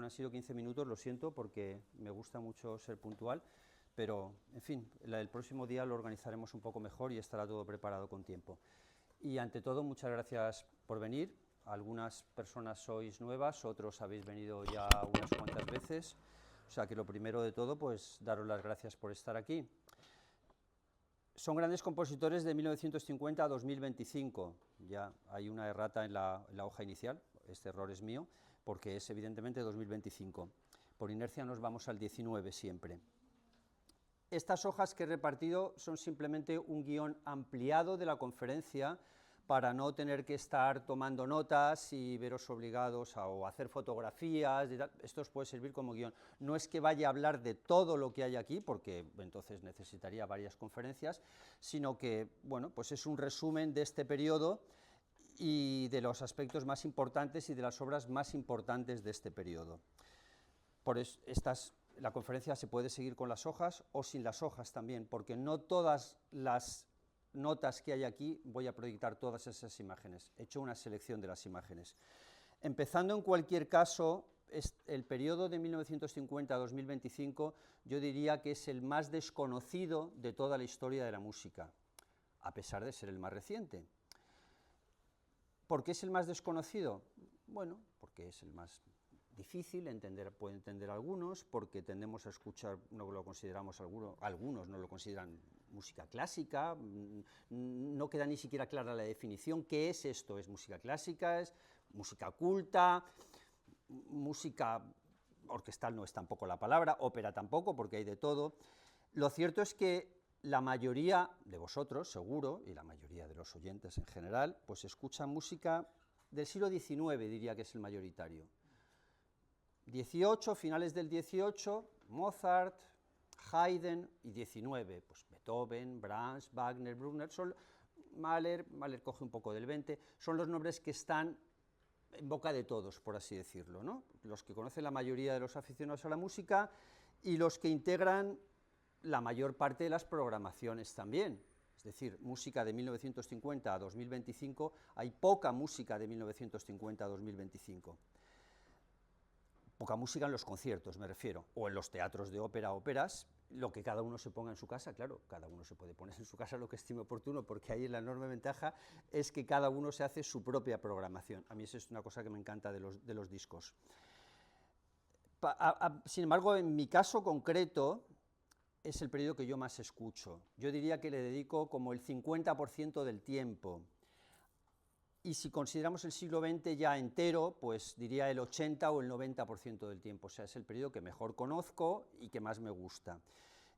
Bueno, han sido 15 minutos, lo siento, porque me gusta mucho ser puntual, pero, en fin, el próximo día lo organizaremos un poco mejor y estará todo preparado con tiempo. Y, ante todo, muchas gracias por venir. Algunas personas sois nuevas, otros habéis venido ya unas cuantas veces, o sea que lo primero de todo, pues, daros las gracias por estar aquí. Son grandes compositores de 1950 a 2025, ya hay una errata en la hoja inicial, este error es mío, porque es evidentemente 2025, por inercia nos vamos al 19 siempre. Estas hojas que he repartido son simplemente un guión ampliado de la conferencia, para no tener que estar tomando notas y veros obligados a hacer fotografías, esto os puede servir como guión. No es que vaya a hablar de todo lo que hay aquí, porque entonces necesitaría varias conferencias, sino que, bueno, pues es un resumen de este periodo y de los aspectos más importantes y de las obras más importantes de este periodo. Por eso, la conferencia se puede seguir con las hojas o sin las hojas también, porque no todas las notas que hay aquí voy a proyectar todas esas imágenes, he hecho una selección de las imágenes. Empezando en cualquier caso, el periodo de 1950 a 2025 yo diría que es el más desconocido de toda la historia de la música, a pesar de ser el más reciente. ¿Por qué es el más desconocido? Bueno, porque es el más difícil, puede entender algunos, porque tendemos a escuchar, no lo consideramos algunos no lo consideran música clásica, no queda ni siquiera clara la definición, ¿qué es esto? ¿Es música clásica? ¿Es música culta? Música orquestal no es tampoco la palabra, ópera tampoco, porque hay de todo. Lo cierto es que la mayoría de vosotros, seguro, y la mayoría de los oyentes en general, pues escuchan música del siglo XIX, diría que es el mayoritario. 18, finales del 18, Mozart, Haydn, y 19, pues Beethoven, Brahms, Wagner, Bruckner, Mahler coge un poco del 20, son los nombres que están en boca de todos, por así decirlo, ¿no? Los que conocen la mayoría de los aficionados a la música y los que integran la mayor parte de las programaciones también. Es decir, música de 1950 a 2025, hay poca música de 1950 a 2025. Poca música en los conciertos, me refiero, o en los teatros de ópera, óperas, lo que cada uno se ponga en su casa, claro, cada uno se puede poner en su casa lo que estime oportuno, porque ahí la enorme ventaja es que cada uno se hace su propia programación. A mí eso es una cosa que me encanta de los discos. Sin embargo, en mi caso concreto, es el periodo que yo más escucho. Yo diría que le dedico como el 50% del tiempo. Y si consideramos el siglo XX ya entero, pues diría el 80 o el 90% del tiempo, o sea, es el periodo que mejor conozco y que más me gusta.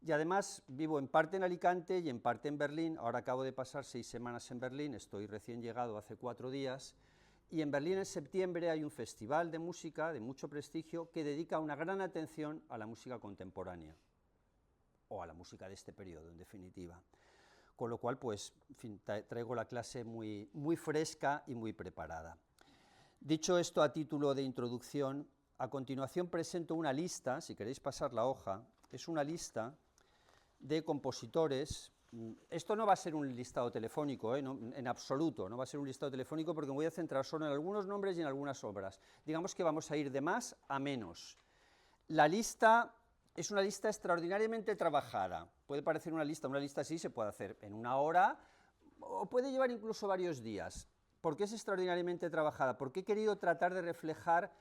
Y además vivo en parte en Alicante y en parte en Berlín, ahora acabo de pasar 6 semanas en Berlín, estoy recién llegado hace 4 días, y en Berlín en septiembre hay un festival de música de mucho prestigio que dedica una gran atención a la música contemporánea, o a la música de este periodo, en definitiva. Con lo cual, pues, en fin, traigo la clase muy fresca y muy preparada. Dicho esto a título de introducción, a continuación presento una lista, si queréis pasar la hoja, es una lista de compositores. Esto no va a ser un listado telefónico, no, en absoluto, no va a ser un listado telefónico, porque me voy a centrar solo en algunos nombres y en algunas obras. Digamos que vamos a ir de más a menos. La lista es una lista extraordinariamente trabajada. Puede parecer una lista así se puede hacer en una hora, o puede llevar incluso varios días. ¿Por qué es extraordinariamente trabajada? Porque he querido tratar de reflejar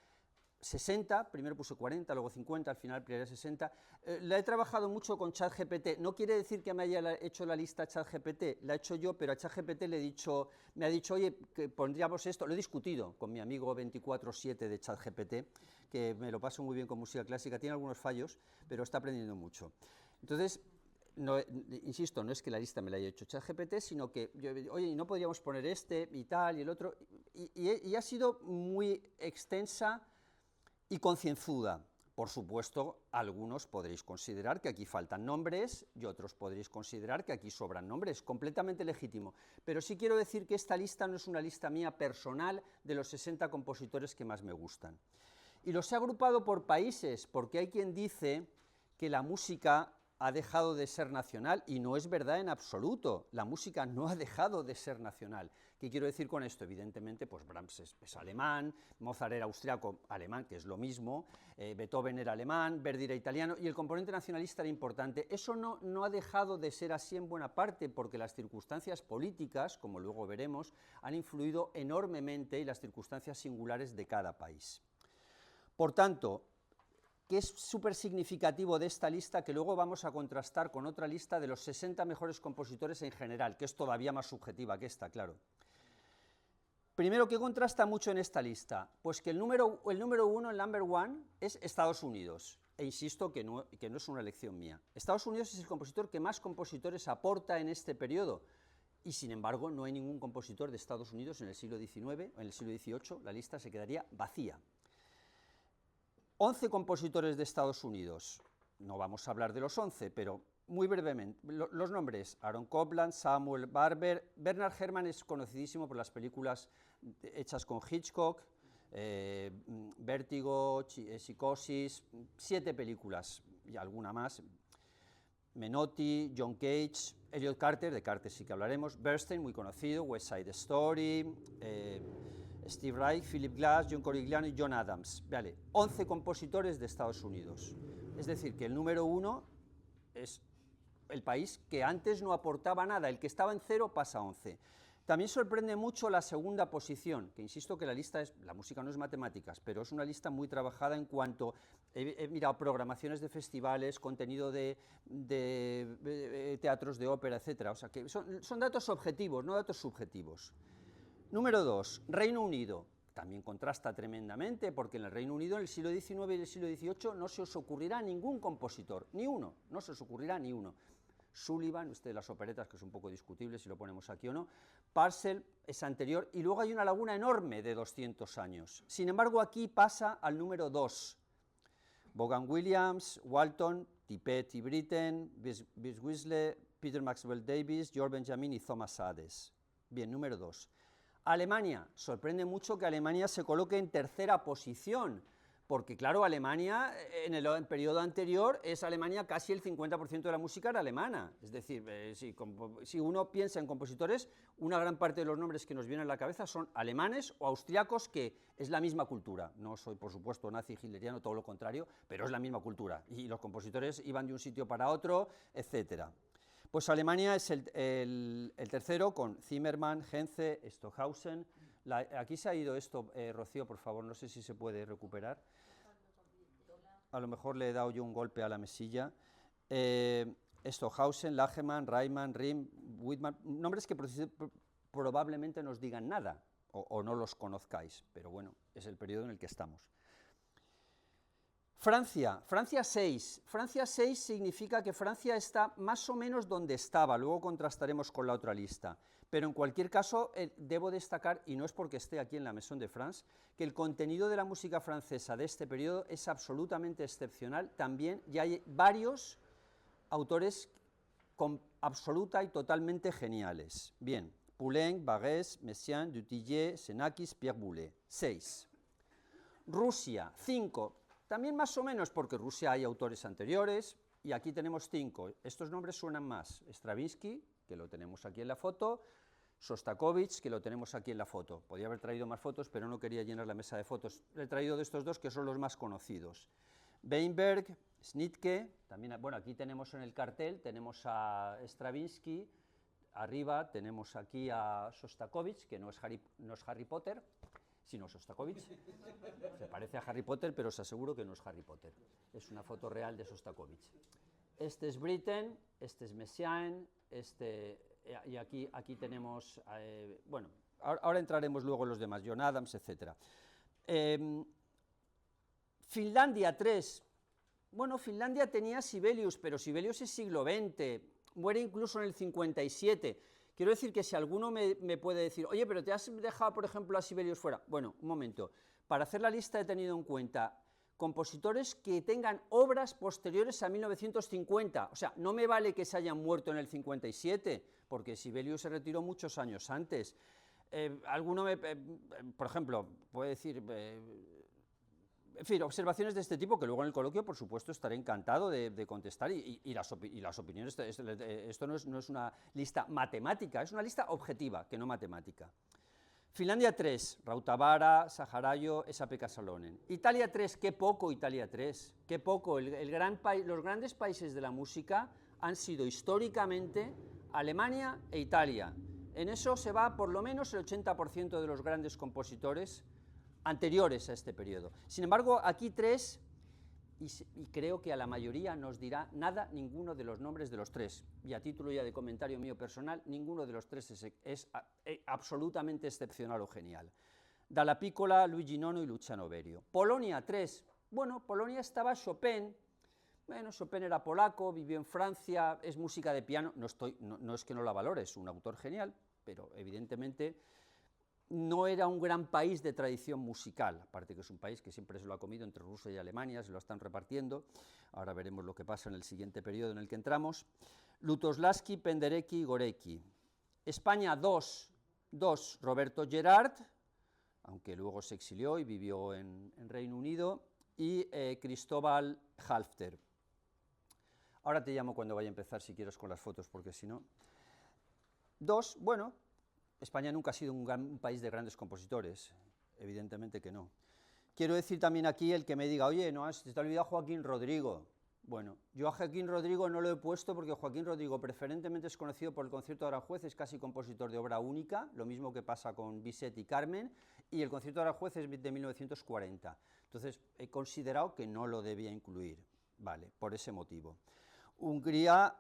60, primero puse 40, luego 50, al final ampliaré 60. La he trabajado mucho con ChatGPT, no quiere decir que me haya hecho la lista ChatGPT, la he hecho yo, pero a ChatGPT me ha dicho, oye, que pondríamos esto, lo he discutido con mi amigo 24/7 de ChatGPT, que me lo paso muy bien con música clásica, tiene algunos fallos, pero está aprendiendo mucho. Entonces, no, insisto, no es que la lista me la haya hecho ChatGPT, sino que, oye, ¿no podríamos poner este y tal y el otro? Y ha sido muy extensa y concienzuda. Por supuesto, algunos podréis considerar que aquí faltan nombres y otros podréis considerar que aquí sobran nombres, completamente legítimo. Pero sí quiero decir que esta lista no es una lista mía personal de los 60 compositores que más me gustan. Y los he agrupado por países, porque hay quien dice que la música ha dejado de ser nacional, y no es verdad en absoluto. La música no ha dejado de ser nacional. ¿Qué quiero decir con esto? Evidentemente, pues Brahms es alemán, Mozart era austriaco, alemán, que es lo mismo, Beethoven era alemán, Verdi era italiano, y el componente nacionalista era importante. Eso no ha dejado de ser así en buena parte, porque las circunstancias políticas, como luego veremos, han influido enormemente en las circunstancias singulares de cada país. Por tanto, ¿qué es súper significativo de esta lista que luego vamos a contrastar con otra lista de los 60 mejores compositores en general, que es todavía más subjetiva que esta, claro? Primero, ¿qué contrasta mucho en esta lista? Pues que el número uno, el number one, es Estados Unidos, e insisto que no es una elección mía. Estados Unidos es el compositor que más compositores aporta en este periodo, y sin embargo no hay ningún compositor de Estados Unidos en el siglo XIX o en el siglo XVIII, la lista se quedaría vacía. 11 compositores de Estados Unidos, no vamos a hablar de los 11, pero muy brevemente, los nombres: Aaron Copland, Samuel Barber, Bernard Herrmann es conocidísimo por las películas hechas con Hitchcock, Vértigo, Psicosis, 7 películas y alguna más, Menotti, John Cage, Elliot Carter, de Carter sí que hablaremos, Bernstein, muy conocido, West Side Story, Steve Reich, Philip Glass, John Corigliano y John Adams. Vale, 11 compositores de Estados Unidos. Es decir, que el número uno es el país que antes no aportaba nada, el que estaba en 0 pasa a 11. También sorprende mucho la segunda posición, que insisto que la música no es matemáticas, pero es una lista muy trabajada en cuanto, he mirado programaciones de festivales, contenido de teatros de ópera, etc. O sea, que son datos objetivos, no datos subjetivos. Número 2, Reino Unido. También contrasta tremendamente, porque en el Reino Unido, en el siglo XIX y el siglo XVIII, no se os ocurrirá ningún compositor, ni uno, no se os ocurrirá ni uno. Sullivan, de las operetas, que es un poco discutible si lo ponemos aquí o no, Purcell es anterior, y luego hay una laguna enorme de 200 años. Sin embargo, aquí pasa al número 2. Vaughan Williams, Walton, Tippett y Britten, Biswisley, Peter Maxwell Davies, George Benjamin y Thomas Hades. Bien, número 2. Alemania, sorprende mucho que Alemania se coloque en tercera posición, porque claro, Alemania en el periodo anterior es Alemania casi el 50% de la música era alemana, es decir, si uno piensa en compositores, una gran parte de los nombres que nos vienen a la cabeza son alemanes o austriacos, que es la misma cultura. No soy, por supuesto, nazi, hitleriano, todo lo contrario, pero es la misma cultura, y los compositores iban de un sitio para otro, etcétera. Pues Alemania es el tercero, con Zimmermann, Henze, Stockhausen. Aquí se ha ido esto, Rocío, por favor, no sé si se puede recuperar. A lo mejor le he dado yo un golpe a la mesilla. Stockhausen, Lagemann, Reimann, Riem, Whitman, nombres que probablemente nos digan nada, o no los conozcáis, pero bueno, es el periodo en el que estamos. Francia 6. Francia 6 significa que Francia está más o menos donde estaba, luego contrastaremos con la otra lista, pero en cualquier caso debo destacar, y no es porque esté aquí en la Maison de France, que el contenido de la música francesa de este periodo es absolutamente excepcional también, y hay varios autores absoluta y totalmente geniales. Bien, Poulenc, Barrès, Messiaen, Dutilleux, Xenakis, Pierre Boulez. 6. Rusia 5. También más o menos, porque en Rusia hay autores anteriores, y aquí tenemos 5. Estos nombres suenan más: Stravinsky, que lo tenemos aquí en la foto, Sostakovich, que lo tenemos aquí en la foto. Podría haber traído más fotos, pero no quería llenar la mesa de fotos. He traído de estos dos, que son los más conocidos. Weinberg, Schnittke, también, bueno, aquí tenemos en el cartel, tenemos a Stravinsky, arriba tenemos aquí a Sostakovich, que no es Harry Potter, sino Sostakovich. Se parece a Harry Potter, pero os aseguro que no es Harry Potter. Es una foto real de Sostakovich. Este es Britten, este es Messiaen, y aquí tenemos, bueno, ahora entraremos luego en los demás, John Adams, etc. Finlandia 3. Bueno, Finlandia tenía Sibelius, pero Sibelius es siglo XX, muere incluso en el 57. Quiero decir que si alguno me puede decir, oye, pero te has dejado, por ejemplo, a Sibelius fuera. Bueno, un momento, para hacer la lista he tenido en cuenta compositores que tengan obras posteriores a 1950, o sea, no me vale que se hayan muerto en el 57, porque Sibelius se retiró muchos años antes. Alguno, por ejemplo, puede decir En fin, observaciones de este tipo que luego en el coloquio, por supuesto, estaré encantado de contestar y las opiniones. Esto no es una lista matemática, es una lista objetiva, que no matemática. Finlandia 3, Rautavaara, Saharayo, Esa-Pekka Salonen. Italia 3, qué poco Italia 3, qué poco. Los grandes países de la música han sido históricamente Alemania e Italia. En eso se va por lo menos el 80% de los grandes compositores anteriores a este periodo. Sin embargo, aquí 3, y creo que a la mayoría nos dirá nada ninguno de los nombres de los 3, y a título ya de comentario mío personal, ninguno de los 3 es absolutamente excepcional o genial. Dalla Piccola, Luigi Nono y Luciano Berio. Polonia 3, bueno, Polonia estaba Chopin. Bueno, Chopin era polaco, vivió en Francia, es música de piano, no es que no la valore, es un autor genial, pero evidentemente no era un gran país de tradición musical, aparte que es un país que siempre se lo ha comido entre Rusia y Alemania, se lo están repartiendo, ahora veremos lo que pasa en el siguiente periodo en el que entramos. Lutoslawski, Penderecki y Gorecki. España 2, Roberto Gerard, aunque luego se exilió y vivió en Reino Unido, y Cristóbal Halfter. Ahora te llamo cuando vaya a empezar, si quieres, con las fotos, porque si no... 2, bueno, España nunca ha sido un país de grandes compositores, evidentemente que no. Quiero decir también aquí el que me diga, oye, no, se te ha olvidado Joaquín Rodrigo. Bueno, yo a Joaquín Rodrigo no lo he puesto porque Joaquín Rodrigo preferentemente es conocido por el concierto de Aranjuez, es casi compositor de obra única, lo mismo que pasa con Bizet y Carmen, y el concierto de Aranjuez es de 1940. Entonces, he considerado que no lo debía incluir, vale, por ese motivo. Hungría,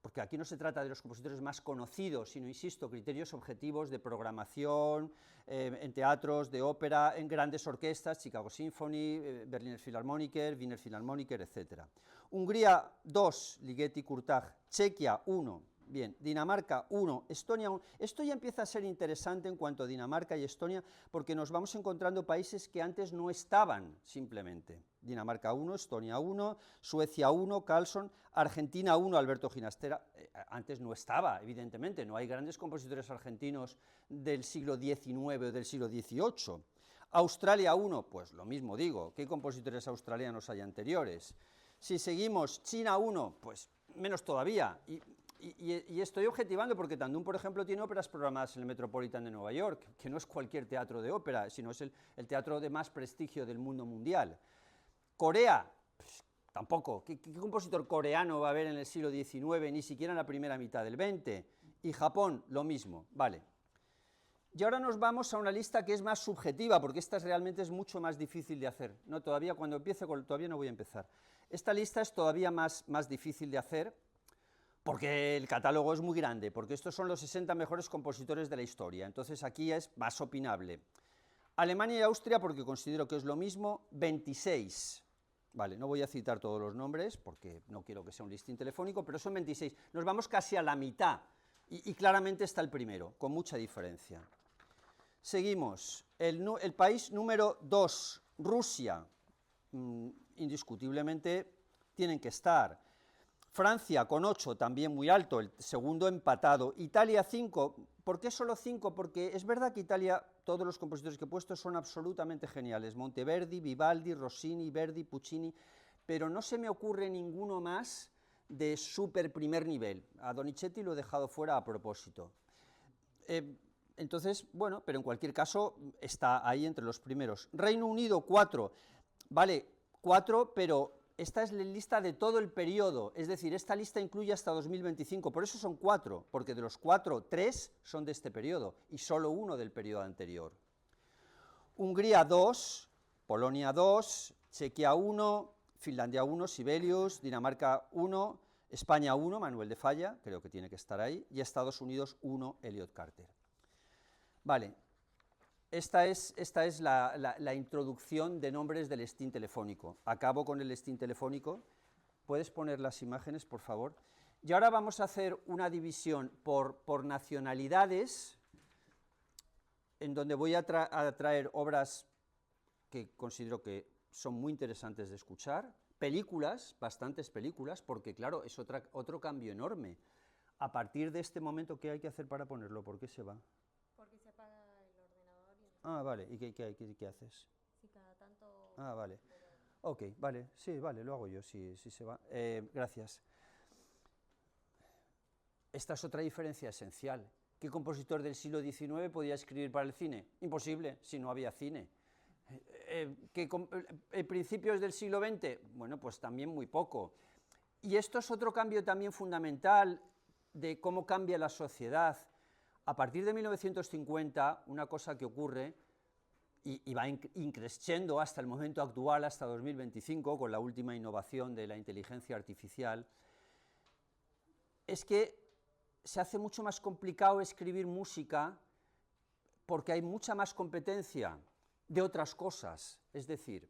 porque aquí no se trata de los compositores más conocidos, sino, insisto, criterios objetivos de programación, en teatros, de ópera, en grandes orquestas, Chicago Symphony, Berliner Philharmoniker, Wiener Philharmoniker, etc. Hungría 2, Ligeti, Kurtág, Chequia 1, bien, Dinamarca 1, Estonia 1. Esto ya empieza a ser interesante en cuanto a Dinamarca y Estonia, porque nos vamos encontrando países que antes no estaban, simplemente. Dinamarca 1, Estonia 1, Suecia 1, Carlson, Argentina 1, Alberto Ginastera, antes no estaba, evidentemente, no hay grandes compositores argentinos del siglo XIX o del siglo XVIII. Australia 1, pues lo mismo digo, ¿qué compositores australianos hay anteriores? Si seguimos, China 1, pues menos todavía, y estoy objetivando porque Tandún, por ejemplo, tiene óperas programadas en el Metropolitan de Nueva York, que no es cualquier teatro de ópera, sino es el teatro de más prestigio del mundo mundial. Corea, pues, tampoco. ¿Qué compositor coreano va a haber en el siglo XIX, ni siquiera en la primera mitad del XX? Y Japón, lo mismo, vale. Y ahora nos vamos a una lista que es más subjetiva, porque esta realmente es mucho más difícil de hacer. No, todavía cuando empiece, todavía no voy a empezar. Esta lista es todavía más difícil de hacer, porque el catálogo es muy grande, porque estos son los 60 mejores compositores de la historia, entonces aquí es más opinable. Alemania y Austria, porque considero que es lo mismo, 26. Vale, no voy a citar todos los nombres, porque no quiero que sea un listín telefónico, pero son 26. Nos vamos casi a la mitad, y claramente está el primero, con mucha diferencia. Seguimos. El país número 2, Rusia, indiscutiblemente tienen que estar. Francia con 8, también muy alto, el segundo empatado. Italia 5, ¿por qué solo 5? Porque es verdad que Italia, todos los compositores que he puesto son absolutamente geniales. Monteverdi, Vivaldi, Rossini, Verdi, Puccini, pero no se me ocurre ninguno más de súper primer nivel. A Donizetti lo he dejado fuera a propósito. Entonces, bueno, pero en cualquier caso está ahí entre los primeros. Reino Unido 4, vale, 4, pero esta es la lista de todo el periodo, es decir, esta lista incluye hasta 2025, por eso son 4, porque de los 4, 3 son de este periodo y solo 1 del periodo anterior. Hungría 2, Polonia 2, Chequia 1, Finlandia 1, Sibelius, Dinamarca 1, España 1, Manuel de Falla, creo que tiene que estar ahí, y Estados Unidos 1, Elliot Carter. Vale. Esta es la introducción de nombres del listín telefónico. Acabo con el listín telefónico. ¿Puedes poner las imágenes, por favor? Y ahora vamos a hacer una división por nacionalidades, en donde voy a traer obras que considero que son muy interesantes de escuchar, películas, bastantes películas, porque claro, es otro cambio enorme. A partir de este momento, ¿qué hay que hacer para ponerlo? ¿Por qué se va? Porque se apaga el ordenador. Ah, vale. ¿Y qué haces? Si cada tanto Ah, vale. Ok, vale, sí, vale, lo hago yo, sí, sí se va. Gracias. Esta es otra diferencia esencial. ¿Qué compositor del siglo XIX podía escribir para el cine? Imposible, si no había cine. ¿Principios del siglo XX? Bueno, pues también muy poco. Y esto es otro cambio también fundamental de cómo cambia la sociedad. A partir de 1950, una cosa que ocurre, y va increciendo hasta el momento actual, hasta 2025, con la última innovación de la inteligencia artificial, es que se hace mucho más complicado escribir música porque hay mucha más competencia de otras cosas. Es decir,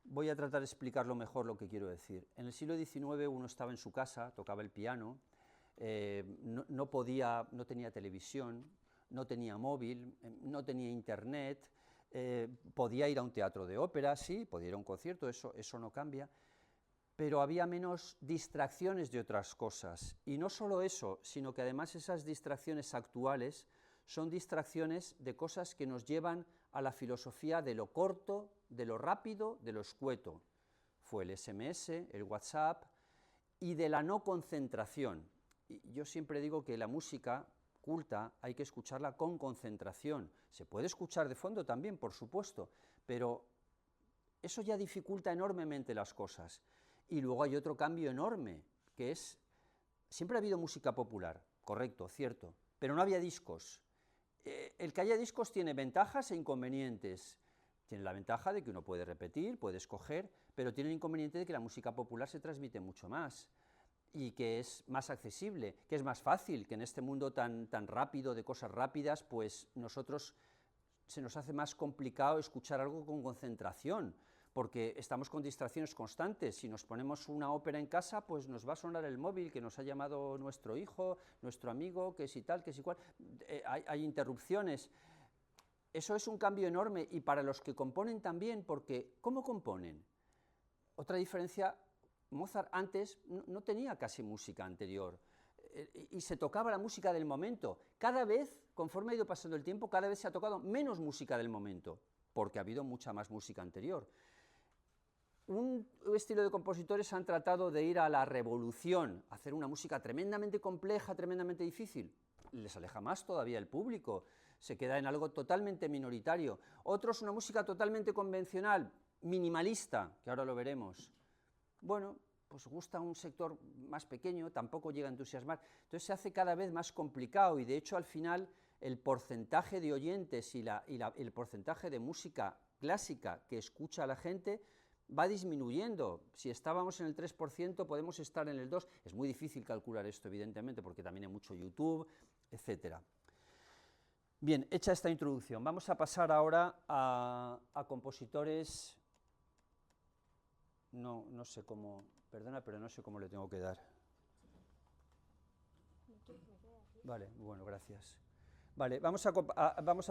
voy a tratar de explicarlo mejor lo que quiero decir. En el siglo XIX uno estaba en su casa, tocaba el piano, no tenía televisión, no tenía móvil, no tenía internet, podía ir a un teatro de ópera, sí, podía ir a un concierto, eso no cambia, pero había menos distracciones de otras cosas. Y no solo eso, sino que además esas distracciones actuales son distracciones de cosas que nos llevan a la filosofía de lo corto, de lo rápido, de lo escueto. Fue el SMS, el WhatsApp, y de la no concentración. Y yo siempre digo que la música culta hay que escucharla con concentración. Se puede escuchar de fondo también, por supuesto, pero eso ya dificulta enormemente las cosas. Y luego hay otro cambio enorme, que es, siempre ha habido música popular, correcto, cierto, pero no había discos. El que haya discos tiene ventajas e inconvenientes. Tiene la ventaja de que uno puede repetir, puede escoger, pero tiene el inconveniente de que la música popular se transmite mucho más y que es más accesible, que es más fácil, que en este mundo tan rápido, de cosas rápidas, pues se nos hace más complicado escuchar algo con concentración, porque estamos con distracciones constantes. Si nos ponemos una ópera en casa, pues nos va a sonar el móvil, que nos ha llamado nuestro hijo, nuestro amigo, que si tal, que si cual. Hay interrupciones. Eso es un cambio enorme, y para los que componen también, porque ¿cómo componen? Otra diferencia, Mozart antes no tenía casi música anterior, y se tocaba la música del momento. Cada vez, conforme ha ido pasando el tiempo, cada vez se ha tocado menos música del momento, porque ha habido mucha más música anterior. Un estilo de compositores han tratado de ir a la revolución, hacer una música tremendamente compleja, tremendamente difícil. Les aleja más todavía el público, se queda en algo totalmente minoritario. Otros una música totalmente convencional, minimalista, que ahora lo veremos. Bueno, pues gusta un sector más pequeño, tampoco llega a entusiasmar. Entonces se hace cada vez más complicado, y de hecho al final el porcentaje de oyentes y el porcentaje de música clásica que escucha a la gente va disminuyendo. Si estábamos en el 3%, podemos estar en el 2%. Es muy difícil calcular esto, evidentemente, porque también hay mucho YouTube, etc. Bien, hecha esta introducción, vamos a pasar ahora a compositores. No sé cómo, perdona, pero no sé cómo le tengo que dar. Vale, bueno, gracias. Vale, vamos a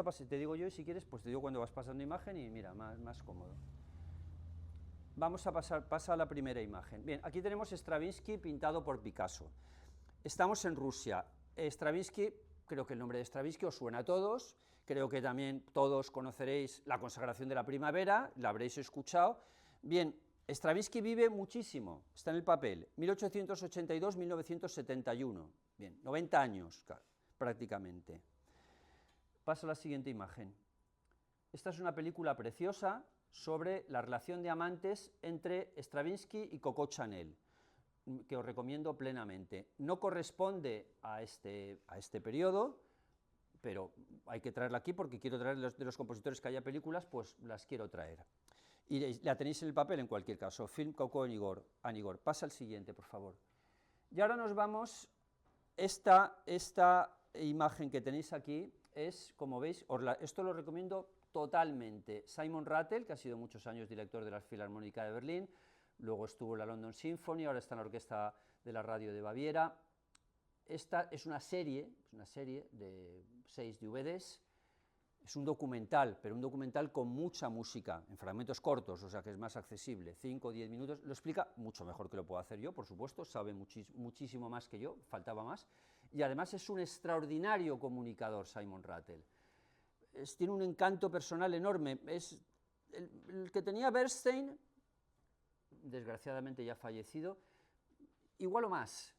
pasar, te digo yo, y si quieres, pues te digo cuando vas pasando imagen, y mira, más cómodo. Vamos a pasa a la primera imagen. Bien, aquí tenemos Stravinsky pintado por Picasso. Estamos en Rusia. Stravinsky, creo que el nombre de Stravinsky os suena a todos, creo que también todos conoceréis La consagración de la primavera, la habréis escuchado. Bien, Stravinsky vive muchísimo, está en el papel, 1882-1971, bien, 90 años prácticamente. Paso a la siguiente imagen. Esta es una película preciosa sobre la relación de amantes entre Stravinsky y Coco Chanel, que os recomiendo plenamente. No corresponde a este periodo, pero hay que traerla aquí porque quiero traer de los compositores que haya películas, pues las quiero traer. Y la tenéis en el papel en cualquier caso, Film Coco Anigor. Pasa al siguiente, por favor. Y ahora nos vamos, esta imagen que tenéis aquí es, como veis, esto lo recomiendo totalmente. Simon Rattle, que ha sido muchos años director de la Filarmónica de Berlín, luego estuvo en la London Symphony, ahora está en la Orquesta de la Radio de Baviera. Esta es una serie de 6 DVDs, es un documental, pero un documental con mucha música, en fragmentos cortos, o sea que es más accesible, 5 o 10 minutos, lo explica mucho mejor que lo puedo hacer yo, por supuesto, sabe muchísimo más que yo, faltaba más, y además es un extraordinario comunicador Simon Rattle. Tiene un encanto personal enorme, el que tenía Bernstein, desgraciadamente ya fallecido, igual o más.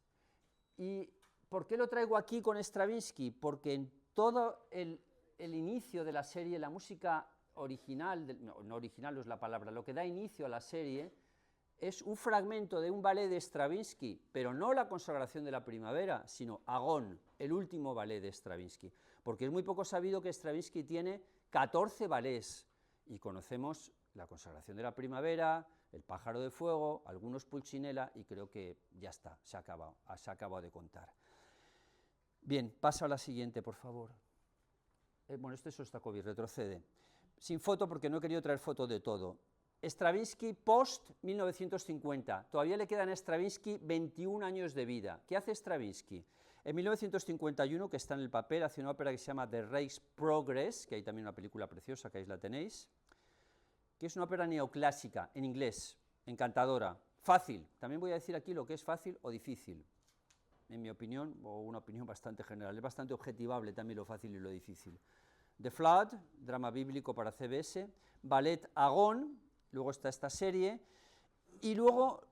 ¿Y por qué lo traigo aquí con Stravinsky? Porque en todo el inicio de la serie, la música original, no original no es la palabra, lo que da inicio a la serie es un fragmento de un ballet de Stravinsky, pero no la consagración de la primavera, sino Agón, el último ballet de Stravinsky, porque es muy poco sabido que Stravinsky tiene 14 ballets, y conocemos la consagración de la primavera, el pájaro de fuego, algunos Pulcinella, y creo que ya está, se ha acabado de contar. Bien, pasa a la siguiente, por favor. Bueno, esto es Sostakovich, retrocede. Sin foto, porque no he querido traer foto de todo. Stravinsky post 1950, todavía le quedan a Stravinsky 21 años de vida. ¿Qué hace Stravinsky? En 1951, que está en el papel, hace una ópera que se llama The Race Progress, que hay también una película preciosa, que ahí la tenéis, que es una ópera neoclásica, en inglés, encantadora, fácil. También voy a decir aquí lo que es fácil o difícil, en mi opinión, o una opinión bastante general, es bastante objetivable también lo fácil y lo difícil. The Flood, drama bíblico para CBS, ballet Agón, luego está esta serie, y luego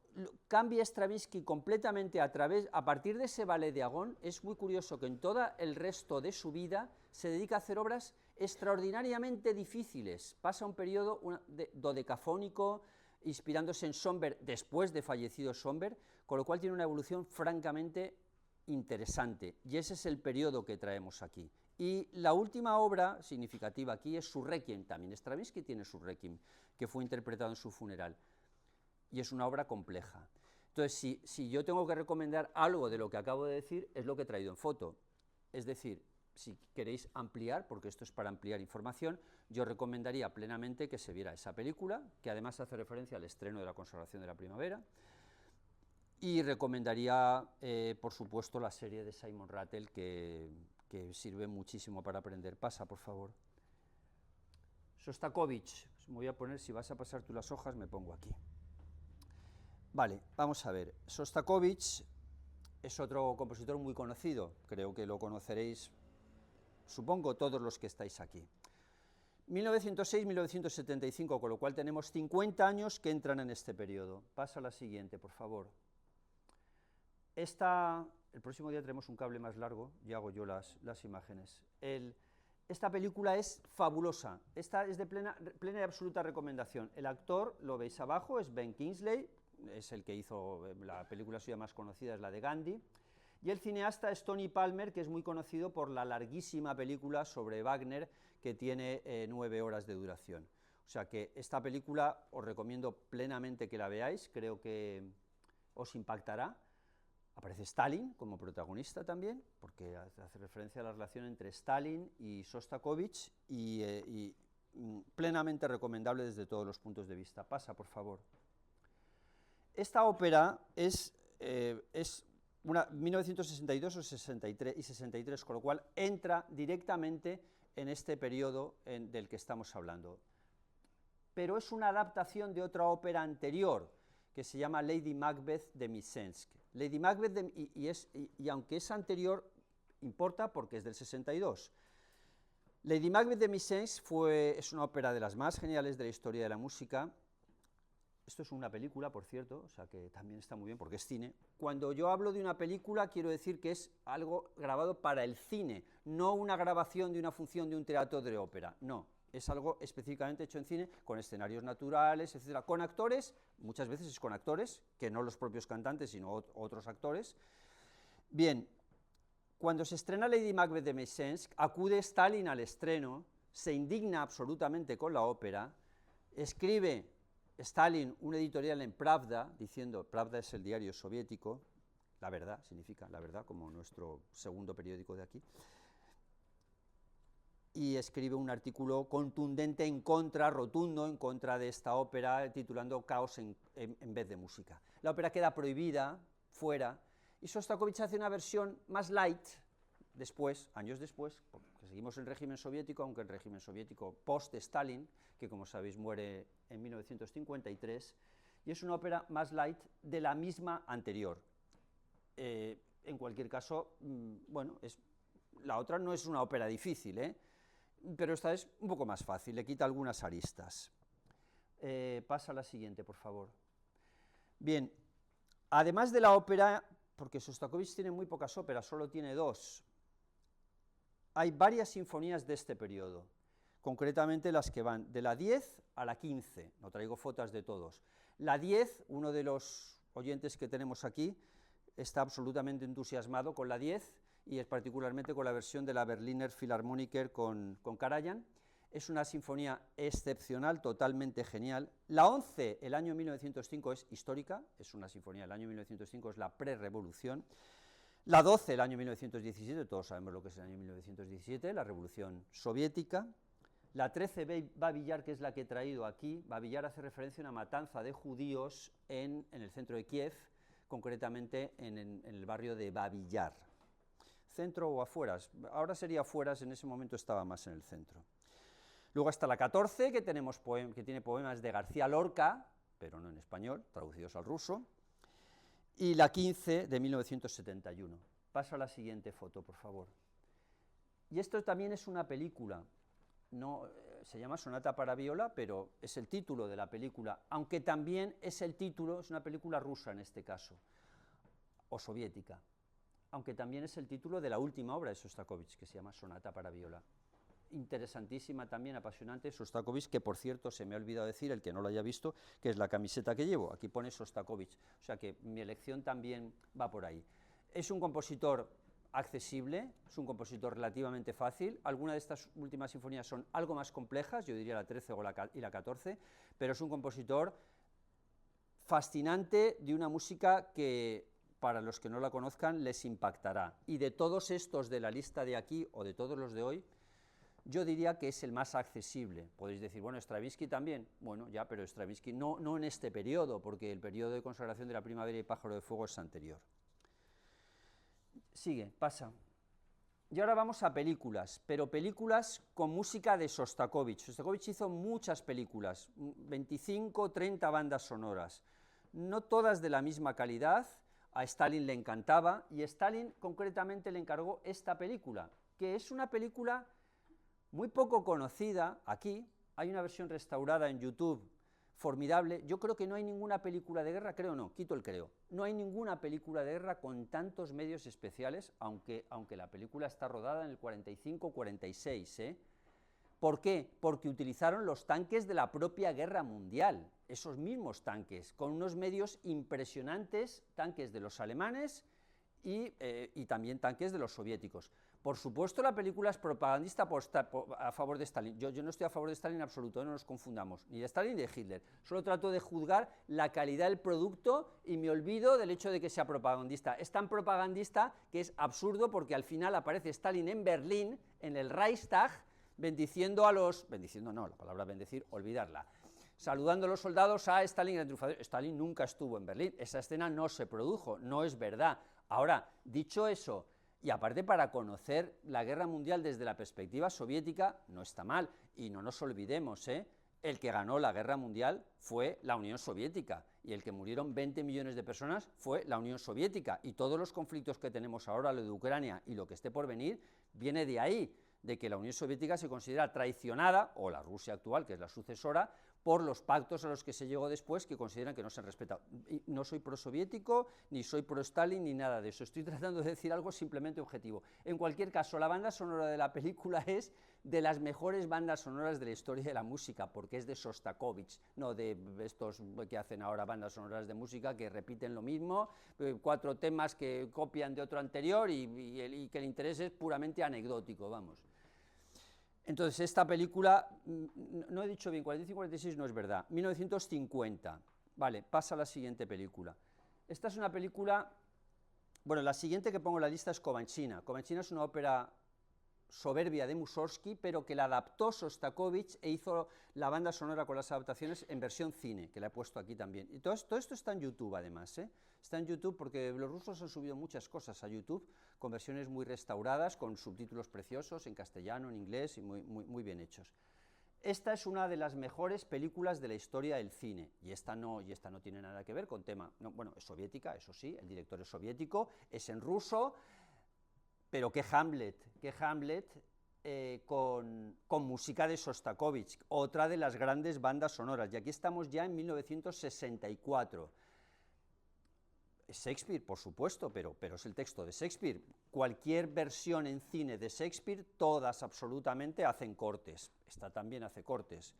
cambia Stravinsky completamente a partir de ese ballet de Agón. Es muy curioso que en todo el resto de su vida se dedica a hacer obras extraordinariamente difíciles. Pasa un periodo dodecafónico, inspirándose en Schönberg después de fallecido Schönberg, con lo cual tiene una evolución francamente interesante, y ese es el periodo que traemos aquí. Y la última obra significativa aquí es su Requiem, también Stravinsky tiene su Requiem, que fue interpretado en su funeral, y es una obra compleja. Entonces, si yo tengo que recomendar algo de lo que acabo de decir, es lo que he traído en foto, es decir, si queréis ampliar, porque esto es para ampliar información, yo recomendaría plenamente que se viera esa película, que además hace referencia al estreno de la consagración de la primavera, y recomendaría, por supuesto, la serie de Simon Rattle, que sirve muchísimo para aprender. Pasa, por favor. Sostakovich. Me voy a poner, si vas a pasar tú las hojas, me pongo aquí. Vale, vamos a ver. Sostakovich es otro compositor muy conocido. Creo que lo conoceréis, supongo, todos los que estáis aquí. 1906-1975, con lo cual tenemos 50 años que entran en este periodo. Pasa a la siguiente, por favor. El próximo día tenemos un cable más largo y hago yo las imágenes. Esta película es fabulosa, esta es de plena y absoluta recomendación. El actor, lo veis abajo, es Ben Kingsley, es el que hizo la película suya más conocida, es la de Gandhi, y el cineasta es Tony Palmer, que es muy conocido por la larguísima película sobre Wagner, que tiene 9 horas de duración. O sea que esta película os recomiendo plenamente que la veáis, creo que os impactará. Aparece Stalin como protagonista también, porque hace referencia a la relación entre Stalin y Sostakovich, y plenamente recomendable desde todos los puntos de vista. Pasa, por favor. Esta ópera es 1962 o 63, y 63, con lo cual entra directamente en este periodo del que estamos hablando. Pero es una adaptación de otra ópera anterior, que se llama Lady Macbeth de Mtsensk. Lady Macbeth, y aunque es anterior, importa porque es del 62. Lady Macbeth de Mtsensk es una ópera de las más geniales de la historia de la música. Esto es una película, por cierto, o sea que también está muy bien porque es cine. Cuando yo hablo de una película, quiero decir que es algo grabado para el cine, no una grabación de una función de un teatro de ópera, no. Es algo específicamente hecho en cine, con escenarios naturales, etcétera, con actores, muchas veces es con actores, que no los propios cantantes, sino otros actores. Bien, cuando se estrena Lady Macbeth de Mtsensk, acude Stalin al estreno, se indigna absolutamente con la ópera, escribe Stalin un editorial en Pravda, diciendo, Pravda es el diario soviético, la verdad, significa la verdad, como nuestro segundo periódico de aquí, y escribe un artículo contundente rotundo en contra de esta ópera, titulando Caos en vez de música. La ópera queda prohibida, fuera, y Sostakovich hace una versión más light, después, años después, porque seguimos en régimen soviético, aunque el régimen soviético post-Stalin, que como sabéis muere en 1953, y es una ópera más light de la misma anterior. En cualquier caso, bueno, la otra no es una ópera difícil, pero esta es un poco más fácil, le quita algunas aristas. Pasa a la siguiente, por favor. Bien, además de la ópera, porque Sostakovich tiene muy pocas óperas, solo tiene 2, hay varias sinfonías de este periodo, concretamente las que van de la 10 a la 15, no traigo fotos de todos. La 10, uno de los oyentes que tenemos aquí, está absolutamente entusiasmado con la 10, y es particularmente con la versión de la Berliner Philharmoniker con Karajan. Es una sinfonía excepcional, totalmente genial. La 11, el año 1905, es histórica, es una sinfonía del año 1905, es la pre-revolución. La 12, el año 1917, todos sabemos lo que es el año 1917, la revolución soviética. La 13, Babillar, que es la que he traído aquí. Babillar hace referencia a una matanza de judíos en el centro de Kiev, concretamente en el barrio de Babillar. Centro o afueras, ahora sería afueras, en ese momento estaba más en el centro. Luego está la 14, que tiene poemas de García Lorca, pero no en español, traducidos al ruso, y la 15 de 1971. Paso a la siguiente foto, por favor. Y esto también es una película, no, se llama Sonata para viola, pero es el título de la película, aunque también es una película rusa en este caso, o soviética, aunque también es el título de la última obra de Sostakovich, que se llama Sonata para viola. Interesantísima también, apasionante, Sostakovich, que por cierto se me ha olvidado decir, el que no lo haya visto, que es la camiseta que llevo, aquí pone Sostakovich, o sea que mi elección también va por ahí. Es un compositor accesible, es un compositor relativamente fácil, algunas de estas últimas sinfonías son algo más complejas, yo diría la 13 y la 14, pero es un compositor fascinante, de una música que para los que no la conozcan les impactará, y de todos estos de la lista de aquí, o de todos los de hoy, yo diría que es el más accesible. Podéis decir, bueno, Stravinsky también, bueno, ya, pero Stravinsky no en este periodo, porque el periodo de consagración de la Primavera y Pájaro de Fuego es anterior. Sigue, pasa. Y ahora vamos a películas, pero películas con música de Sostakovich. Sostakovich hizo muchas películas, 25, 30 bandas sonoras, no todas de la misma calidad. A Stalin le encantaba, y Stalin concretamente le encargó esta película, que es una película muy poco conocida. Aquí hay una versión restaurada en YouTube formidable. Yo creo que no hay ninguna película de guerra, creo no, quito el creo, no hay ninguna película de guerra con tantos medios especiales, aunque la película está rodada en el 45-46, ¿eh? ¿Por qué? Porque utilizaron los tanques de la propia guerra mundial, esos mismos tanques, con unos medios impresionantes, tanques de los alemanes y también tanques de los soviéticos. Por supuesto, la película es propagandista a favor de Stalin. Yo no estoy a favor de Stalin en absoluto, no nos confundamos, ni de Stalin ni de Hitler. Solo trato de juzgar la calidad del producto y me olvido del hecho de que sea propagandista. Es tan propagandista que es absurdo, porque al final aparece Stalin en Berlín, en el Reichstag, bendiciendo no, la palabra bendecir, olvidarla, saludando a los soldados a Stalin, el triunfador. Stalin nunca estuvo en Berlín, esa escena no se produjo, no es verdad. Ahora, dicho eso, y aparte, para conocer la guerra mundial desde la perspectiva soviética, no está mal, y no nos olvidemos, el que ganó la guerra mundial fue la Unión Soviética, y el que murieron 20 millones de personas fue la Unión Soviética, y todos los conflictos que tenemos ahora, lo de Ucrania y lo que esté por venir, viene de ahí, de que la Unión Soviética se considera traicionada, o la Rusia actual, que es la sucesora, por los pactos a los que se llegó después, que consideran que no se han respetado. Y no soy prosoviético, ni soy pro-Stalin, ni nada de eso, estoy tratando de decir algo simplemente objetivo. En cualquier caso, la banda sonora de la película es de las mejores bandas sonoras de la historia de la música, porque es de Sostakovich, no de estos que hacen ahora bandas sonoras de música que repiten lo mismo, 4 temas que copian de otro anterior y que el interés es puramente anecdótico, vamos. Entonces, esta película, no he dicho bien, 45-46 no es verdad, 1950, vale, pasa a la siguiente película. Esta es una película, bueno, la siguiente que pongo en la lista es Comanchina. Comanchina es una ópera soberbia de Mussorgsky, pero que la adaptó Sostakovich e hizo la banda sonora con las adaptaciones en versión cine, que la he puesto aquí también. Y todo esto está en YouTube, además, está en YouTube, porque los rusos han subido muchas cosas a YouTube, con versiones muy restauradas, con subtítulos preciosos, en castellano, en inglés, y muy bien hechos. Esta es una de las mejores películas de la historia del cine, y esta no tiene nada que ver con tema, no, bueno, es soviética, eso sí, el director es soviético, es en ruso, pero qué Hamlet, con música de Sostakovich, otra de las grandes bandas sonoras, y aquí estamos ya en 1964. Shakespeare, por supuesto, pero es el texto de Shakespeare. Cualquier versión en cine de Shakespeare, todas absolutamente hacen cortes. Esta también hace cortes,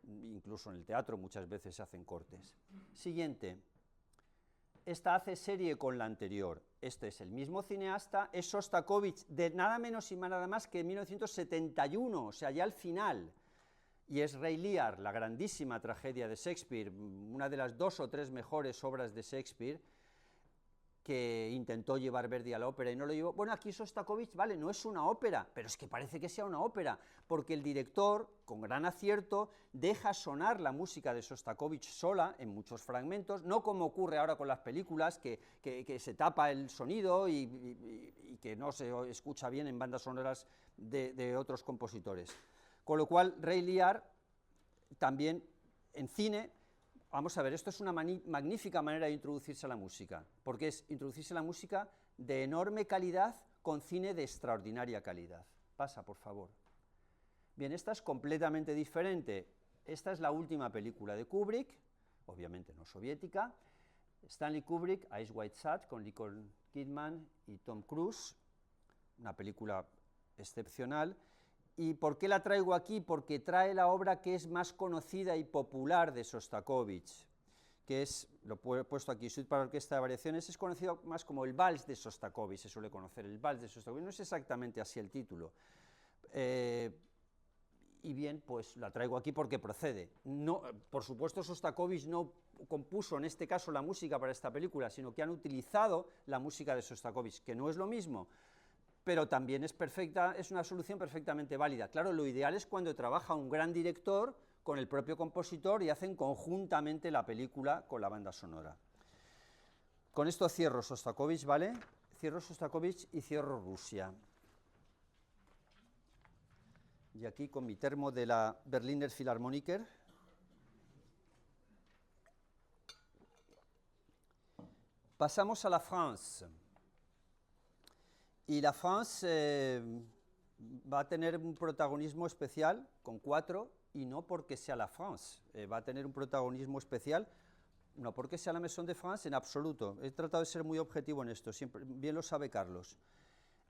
incluso en el teatro muchas veces se hacen cortes. Siguiente. Esta hace serie con la anterior. Este es el mismo cineasta, es Sostakovich, de nada menos y nada más que en 1971, o sea, ya al final. Y es Rey Lear, la grandísima tragedia de Shakespeare, una de las 2 o 3 mejores obras de Shakespeare, que intentó llevar Verdi a la ópera y no lo llevó. Bueno, aquí Sostakovich, vale, no es una ópera, pero es que parece que sea una ópera, porque el director, con gran acierto, deja sonar la música de Sostakovich sola, en muchos fragmentos, no como ocurre ahora con las películas, que se tapa el sonido y que no se escucha bien en bandas sonoras de otros compositores. Con lo cual, Rey Lear, también en cine. Vamos a ver, esto es una magnífica manera de introducirse a la música, porque es introducirse a la música de enorme calidad con cine de extraordinaria calidad. Pasa, por favor. Bien, esta es completamente diferente. Esta es la última película de Kubrick, obviamente no soviética. Stanley Kubrick, Eyes Wide Shut, con Nicole Kidman y Tom Cruise, una película excepcional. ¿Y por qué la traigo aquí? Porque trae la obra que es más conocida y popular de Sostakovich, que es, lo he puesto aquí, Suite para orquesta de variaciones, es conocido más como el Vals de Sostakovich, se suele conocer, el Vals de Sostakovich, no es exactamente así el título. Y bien, pues la traigo aquí porque procede. No, por supuesto, Sostakovich no compuso en este caso la música para esta película, sino que han utilizado la música de Sostakovich, que no es lo mismo, pero también es perfecta, es una solución perfectamente válida. Claro, lo ideal es cuando trabaja un gran director con el propio compositor y hacen conjuntamente la película con la banda sonora. Con esto cierro Sostakovich, ¿vale? Cierro Sostakovich y cierro Rusia. Y aquí con mi termo de la Berliner Philharmoniker. Pasamos a la France. Y la France va a tener un protagonismo especial con 4, y no porque sea la France, va a tener un protagonismo especial, no porque sea la Maison de France en absoluto. He tratado de ser muy objetivo en esto, siempre, bien lo sabe Carlos.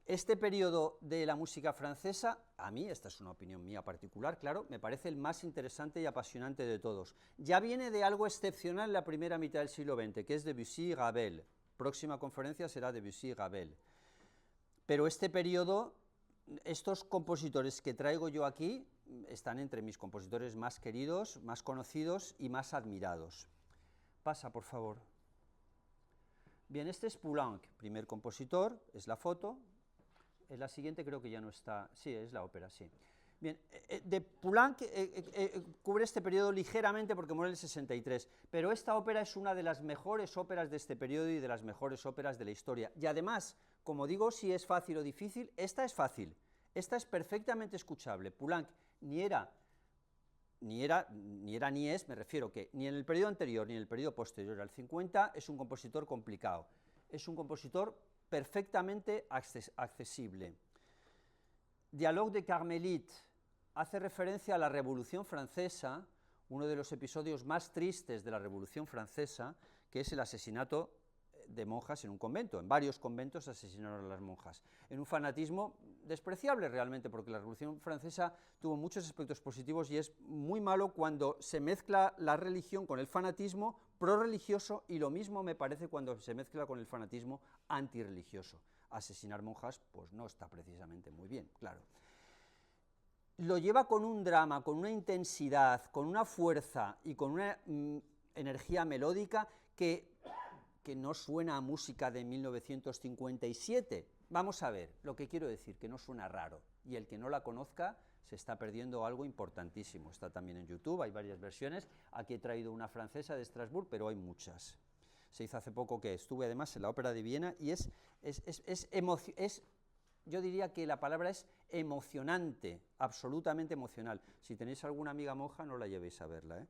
Este periodo de la música francesa, a mí, esta es una opinión mía particular, claro, me parece el más interesante y apasionante de todos. Ya viene de algo excepcional en la primera mitad del siglo XX, que es Debussy y Ravel. Próxima conferencia será Debussy y Ravel. Pero este periodo, estos compositores que traigo yo aquí, están entre mis compositores más queridos, más conocidos y más admirados. Pasa, por favor. Bien, este es Poulenc, primer compositor, es la foto. En la siguiente creo que ya no está, sí, es la ópera, sí. Bien, de Poulenc cubre este periodo ligeramente porque muere en el 63, pero esta ópera es una de las mejores óperas de este periodo y de las mejores óperas de la historia. Y además, como digo, si es fácil o difícil, esta es fácil, esta es perfectamente escuchable. Poulenc ni es, me refiero que ni en el periodo anterior ni en el periodo posterior al 50 es un compositor complicado, es un compositor perfectamente accesible. Dialogue de Carmelite hace referencia a la Revolución Francesa, uno de los episodios más tristes de la Revolución Francesa, que es el asesinato de monjas en un convento. En varios conventos asesinaron a las monjas, en un fanatismo despreciable realmente, porque la Revolución Francesa tuvo muchos aspectos positivos y es muy malo cuando se mezcla la religión con el fanatismo prorreligioso, y lo mismo me parece cuando se mezcla con el fanatismo antirreligioso. Asesinar monjas pues no está precisamente muy bien, claro. Lo lleva con un drama, con una intensidad, con una fuerza y con una energía melódica que no suena a música de 1957. Vamos a ver, lo que quiero decir, que no suena raro, y el que no la conozca se está perdiendo algo importantísimo. Está también en YouTube, hay varias versiones. Aquí he traído una francesa de Estrasburgo, pero hay muchas. Se hizo hace poco, que estuve además en la Ópera de Viena, y yo diría que la palabra es emocionante, absolutamente emocional. Si tenéis alguna amiga monja, no la llevéis a verla, ¿eh?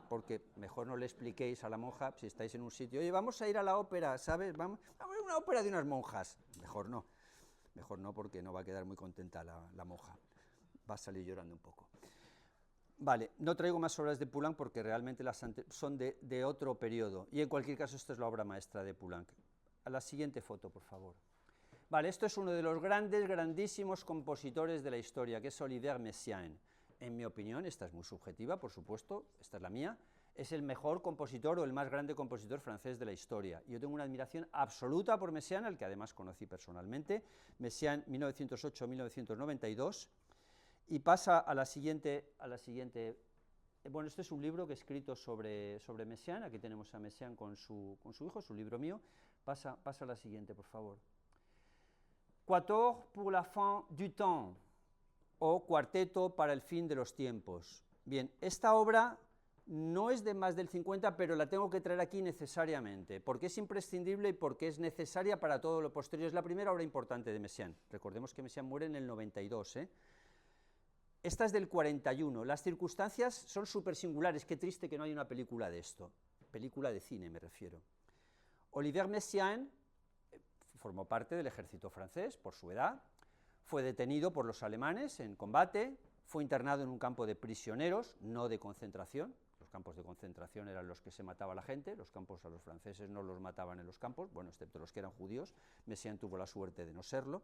Porque mejor no le expliquéis a la monja, si estáis en un sitio, oye, vamos a ir a la ópera, ¿sabes? Vamos a ver una ópera de unas monjas, mejor no. Mejor no, porque no va a quedar muy contenta la moja, va a salir llorando un poco. Vale, no traigo más obras de Poulenc porque realmente son de otro periodo, y en cualquier caso esta es la obra maestra de Poulenc. A la siguiente foto, por favor. Vale, esto es uno de los grandísimos compositores de la historia, que es Olivier Messiaen. En mi opinión, esta es muy subjetiva, por supuesto, esta es la mía, es el mejor compositor o el más grande compositor francés de la historia. Yo tengo una admiración absoluta por Messiaen, al que además conocí personalmente. Messiaen, 1908-1992, y pasa a la siguiente. Bueno, este es un libro que he escrito sobre Messiaen, aquí tenemos a Messiaen con su hijo, es un libro mío. Pasa a la siguiente, por favor. Quatuor pour la fin du temps, o Cuarteto para el fin de los tiempos. Bien, esta obra no es de más del 50, pero la tengo que traer aquí necesariamente, porque es imprescindible y porque es necesaria para todo lo posterior. Es la primera obra importante de Messiaen. Recordemos que Messiaen muere en el 92, Esta es del 41. Las circunstancias son súper singulares. Qué triste que no haya una película de esto. Película de cine, me refiero. Olivier Messiaen formó parte del ejército francés por su edad, fue detenido por los alemanes en combate, fue internado en un campo de prisioneros, no de concentración. Los campos de concentración eran los que se mataba la gente, los campos a los franceses no los mataban en los campos, bueno, excepto los que eran judíos. Messiaen tuvo la suerte de no serlo,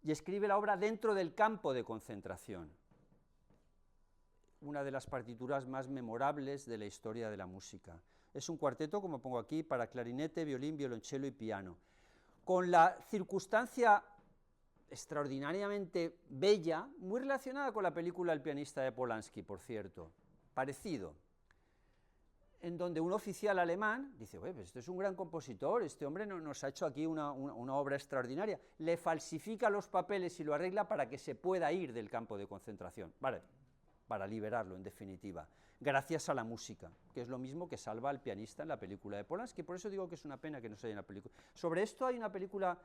y escribe la obra dentro del campo de concentración, una de las partituras más memorables de la historia de la música. Es un cuarteto, como pongo aquí, para clarinete, violín, violonchelo y piano, con la circunstancia extraordinariamente bella, muy relacionada con la película El pianista de Polanski, por cierto, parecido, en donde un oficial alemán dice, pues este es un gran compositor, este hombre nos ha hecho aquí una obra extraordinaria, le falsifica los papeles y lo arregla para que se pueda ir del campo de concentración, vale, para liberarlo en definitiva, gracias a la música, que es lo mismo que salva al pianista en la película de Polanski. Por eso digo que es una pena que no se haya una película. Sobre esto hay una película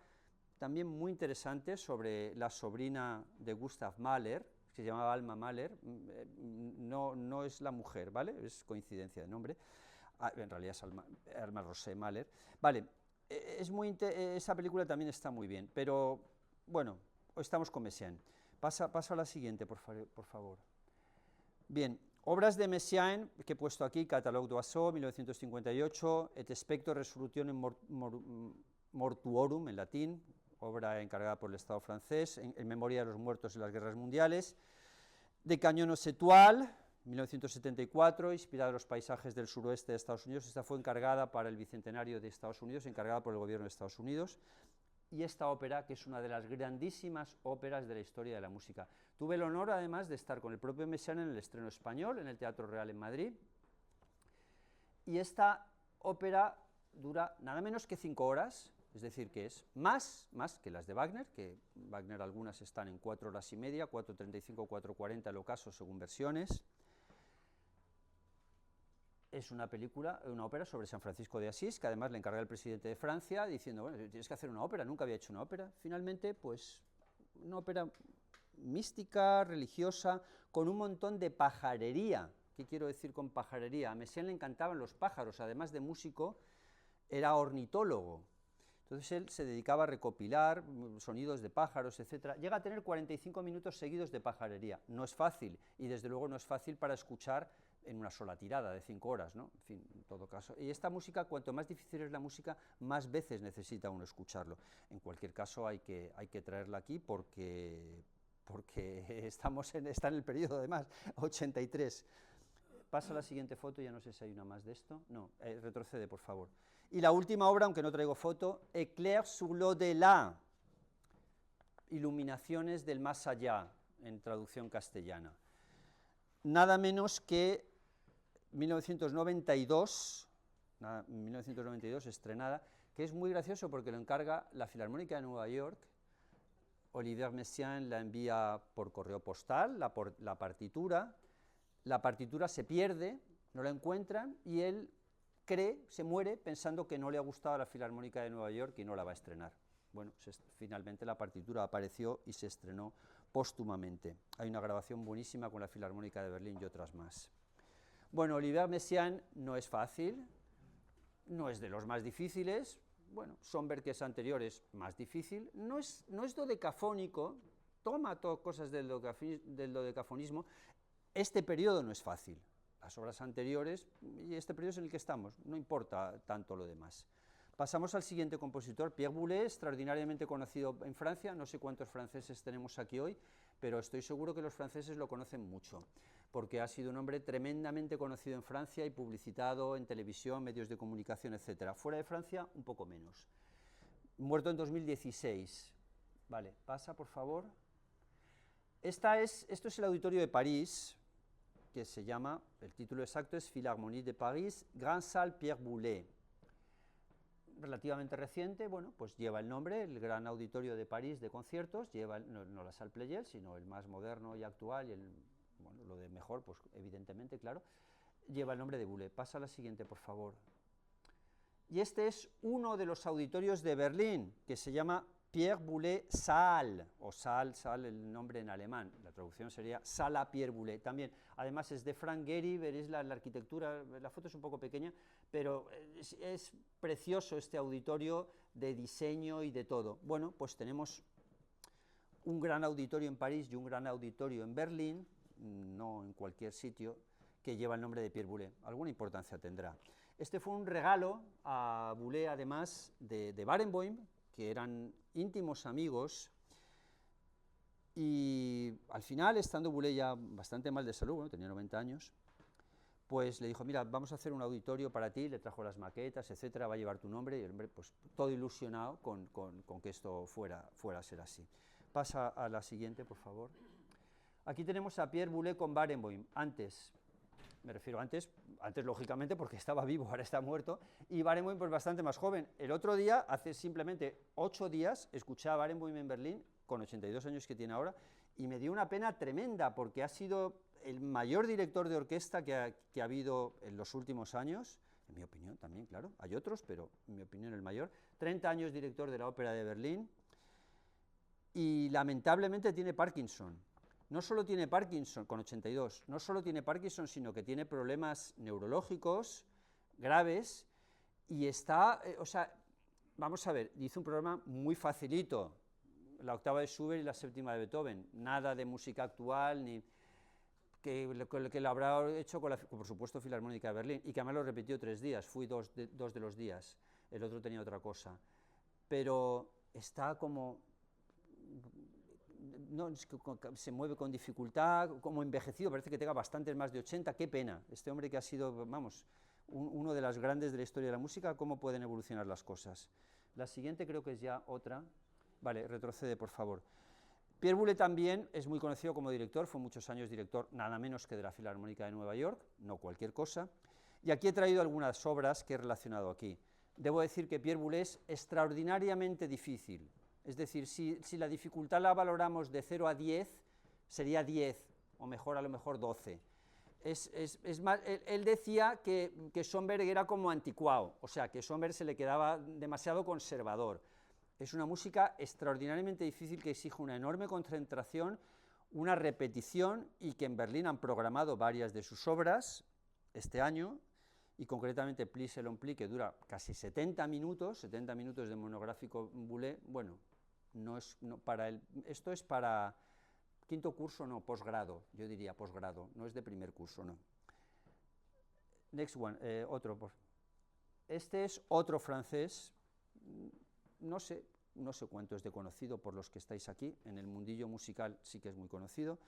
también muy interesante sobre la sobrina de Gustav Mahler, que se llamaba Alma Mahler. No es la mujer, ¿vale? Es coincidencia de nombre. En realidad es Alma Rosé Mahler. Vale, esa película también está muy bien, pero bueno, estamos con Messiaen. Pasa a la siguiente, por favor. Bien, obras de Messiaen que he puesto aquí: Catalogue d'Oiseaux, 1958, Et Spector Resolutionem Mortuorum, en latín, obra encargada por el Estado francés, en memoria de los muertos en las guerras mundiales. De Cañones Étoiles, 1974, inspirada en los paisajes del suroeste de Estados Unidos. Esta fue encargada para el bicentenario de Estados Unidos, encargada por el gobierno de Estados Unidos. Y esta ópera, que es una de las grandísimas óperas de la historia de la música. Tuve el honor, además, de estar con el propio Messiaen en el estreno español, en el Teatro Real en Madrid, y esta ópera dura nada menos que 5 horas, es decir, que es más que las de Wagner, que Wagner algunas están en 4 horas y media, 4:35, 4:40 el ocaso, según versiones. Es una ópera sobre San Francisco de Asís, que además le encarga el presidente de Francia, diciendo, bueno, tienes que hacer una ópera, nunca había hecho una ópera. Finalmente, pues, una ópera mística, religiosa, con un montón de pajarería. ¿Qué quiero decir con pajarería? A Messiaen le encantaban los pájaros, además de músico, era ornitólogo. Entonces él se dedicaba a recopilar sonidos de pájaros, etc. Llega a tener 45 minutos seguidos de pajarería. No es fácil, y desde luego no es fácil para escuchar en una sola tirada de 5 horas, ¿no? En fin, en todo caso. Y esta música, cuanto más difícil es la música, más veces necesita uno escucharlo. En cualquier caso, hay que traerla aquí porque está en el periodo, además, 83. Pasa a la siguiente foto, ya no sé si hay una más de esto. No, retrocede, por favor. Y la última obra, aunque no traigo foto, Éclairs sur l'au-delà, Iluminaciones del más allá, en traducción castellana. Nada menos que 1992 estrenada, que es muy gracioso porque lo encarga la Filarmónica de Nueva York. Olivier Messiaen la envía por correo postal, la partitura se pierde, no la encuentran, y él se muere pensando que no le ha gustado a la Filarmónica de Nueva York y no la va a estrenar. Bueno, finalmente la partitura apareció y se estrenó póstumamente. Hay una grabación buenísima con la Filarmónica de Berlín y otras más. Bueno, Olivier Messiaen no es fácil, no es de los más difíciles, bueno, Schoenberg, que es anterior, es más difícil, no es dodecafónico, toma cosas del dodecafonismo, este periodo no es fácil, las obras anteriores, y este periodo es en el que estamos, no importa tanto lo demás. Pasamos al siguiente compositor, Pierre Boulez, extraordinariamente conocido en Francia, no sé cuántos franceses tenemos aquí hoy, pero estoy seguro que los franceses lo conocen mucho, porque ha sido un hombre tremendamente conocido en Francia y publicitado en televisión, medios de comunicación, etc. Fuera de Francia, un poco menos. Muerto en 2016. Vale, pasa, por favor. Esto es el auditorio de París, que se llama, el título exacto es Philharmonie de Paris, Grande Salle Pierre Boulez. Relativamente reciente, bueno, pues lleva el nombre, el Gran Auditorio de París de conciertos, lleva no la Salle Pleyel, sino el más moderno y actual, y bueno, lo de mejor, pues evidentemente, claro, lleva el nombre de Boulez. Pasa a la siguiente, por favor. Y este es uno de los auditorios de Berlín, que se llama Pierre Boulez Saal, o Saal, el nombre en alemán, la traducción sería Sala Pierre Boulez, también, además es de Frank Gehry, veréis la arquitectura, la foto es un poco pequeña, pero es precioso este auditorio de diseño y de todo. Bueno, pues tenemos un gran auditorio en París y un gran auditorio en Berlín, no en cualquier sitio, que lleva el nombre de Pierre Boulez, alguna importancia tendrá. Este fue un regalo a Boulez, además, de Barenboim, que eran íntimos amigos, y al final, estando Boulez ya bastante mal de salud, bueno, tenía 90 años, pues le dijo, mira, vamos a hacer un auditorio para ti, le trajo las maquetas, etcétera, va a llevar tu nombre, y el hombre, pues todo ilusionado con que esto fuera a ser así. Pasa a la siguiente, por favor. Aquí tenemos a Pierre Boulez con Barenboim, antes, me refiero antes lógicamente porque estaba vivo, ahora está muerto, y Barenboim pues bastante más joven. El otro día, hace simplemente 8 días, escuché a Barenboim en Berlín, con 82 años que tiene ahora, y me dio una pena tremenda, porque ha sido el mayor director de orquesta que ha habido en los últimos años, en mi opinión también, claro, hay otros, pero en mi opinión el mayor, 30 años director de la Ópera de Berlín, y lamentablemente tiene Parkinson. No solo tiene Parkinson, con 82, no solo tiene Parkinson, sino que tiene problemas neurológicos graves y está, o sea, vamos a ver, hizo un programa muy facilito, la octava de Schubert y la séptima de Beethoven, nada de música actual, ni que lo habrá hecho con por supuesto, Filarmónica de Berlín, y que además lo repitió 3 días, fui dos de los días, el otro tenía otra cosa, pero está como... No, es que se mueve con dificultad, como envejecido, parece que tenga bastantes más de 80, qué pena, este hombre que ha sido, vamos, uno de los grandes de la historia de la música, cómo pueden evolucionar las cosas. La siguiente creo que es ya otra, vale, retrocede por favor. Pierre Boulez también es muy conocido como director, fue muchos años director, nada menos que de la Filarmónica de Nueva York, no cualquier cosa, y aquí he traído algunas obras que he relacionado aquí. Debo decir que Pierre Boulez es extraordinariamente difícil. Es decir, si la dificultad la valoramos de 0 a 10, sería 10, o mejor, a lo mejor 12. Es más, él decía que Schoenberg era como anticuado, o sea, que Schoenberg se le quedaba demasiado conservador. Es una música extraordinariamente difícil que exige una enorme concentración, una repetición, y que en Berlín han programado varias de sus obras este año, y concretamente Plis et l'Ompli, que dura casi 70 minutos de monográfico Boulez. Bueno, esto es para quinto curso, no, posgrado, yo diría posgrado, no es de primer curso, no. Next one, otro. Este es otro francés, no sé cuánto es de conocido por los que estáis aquí, en el mundillo musical sí que es muy conocido.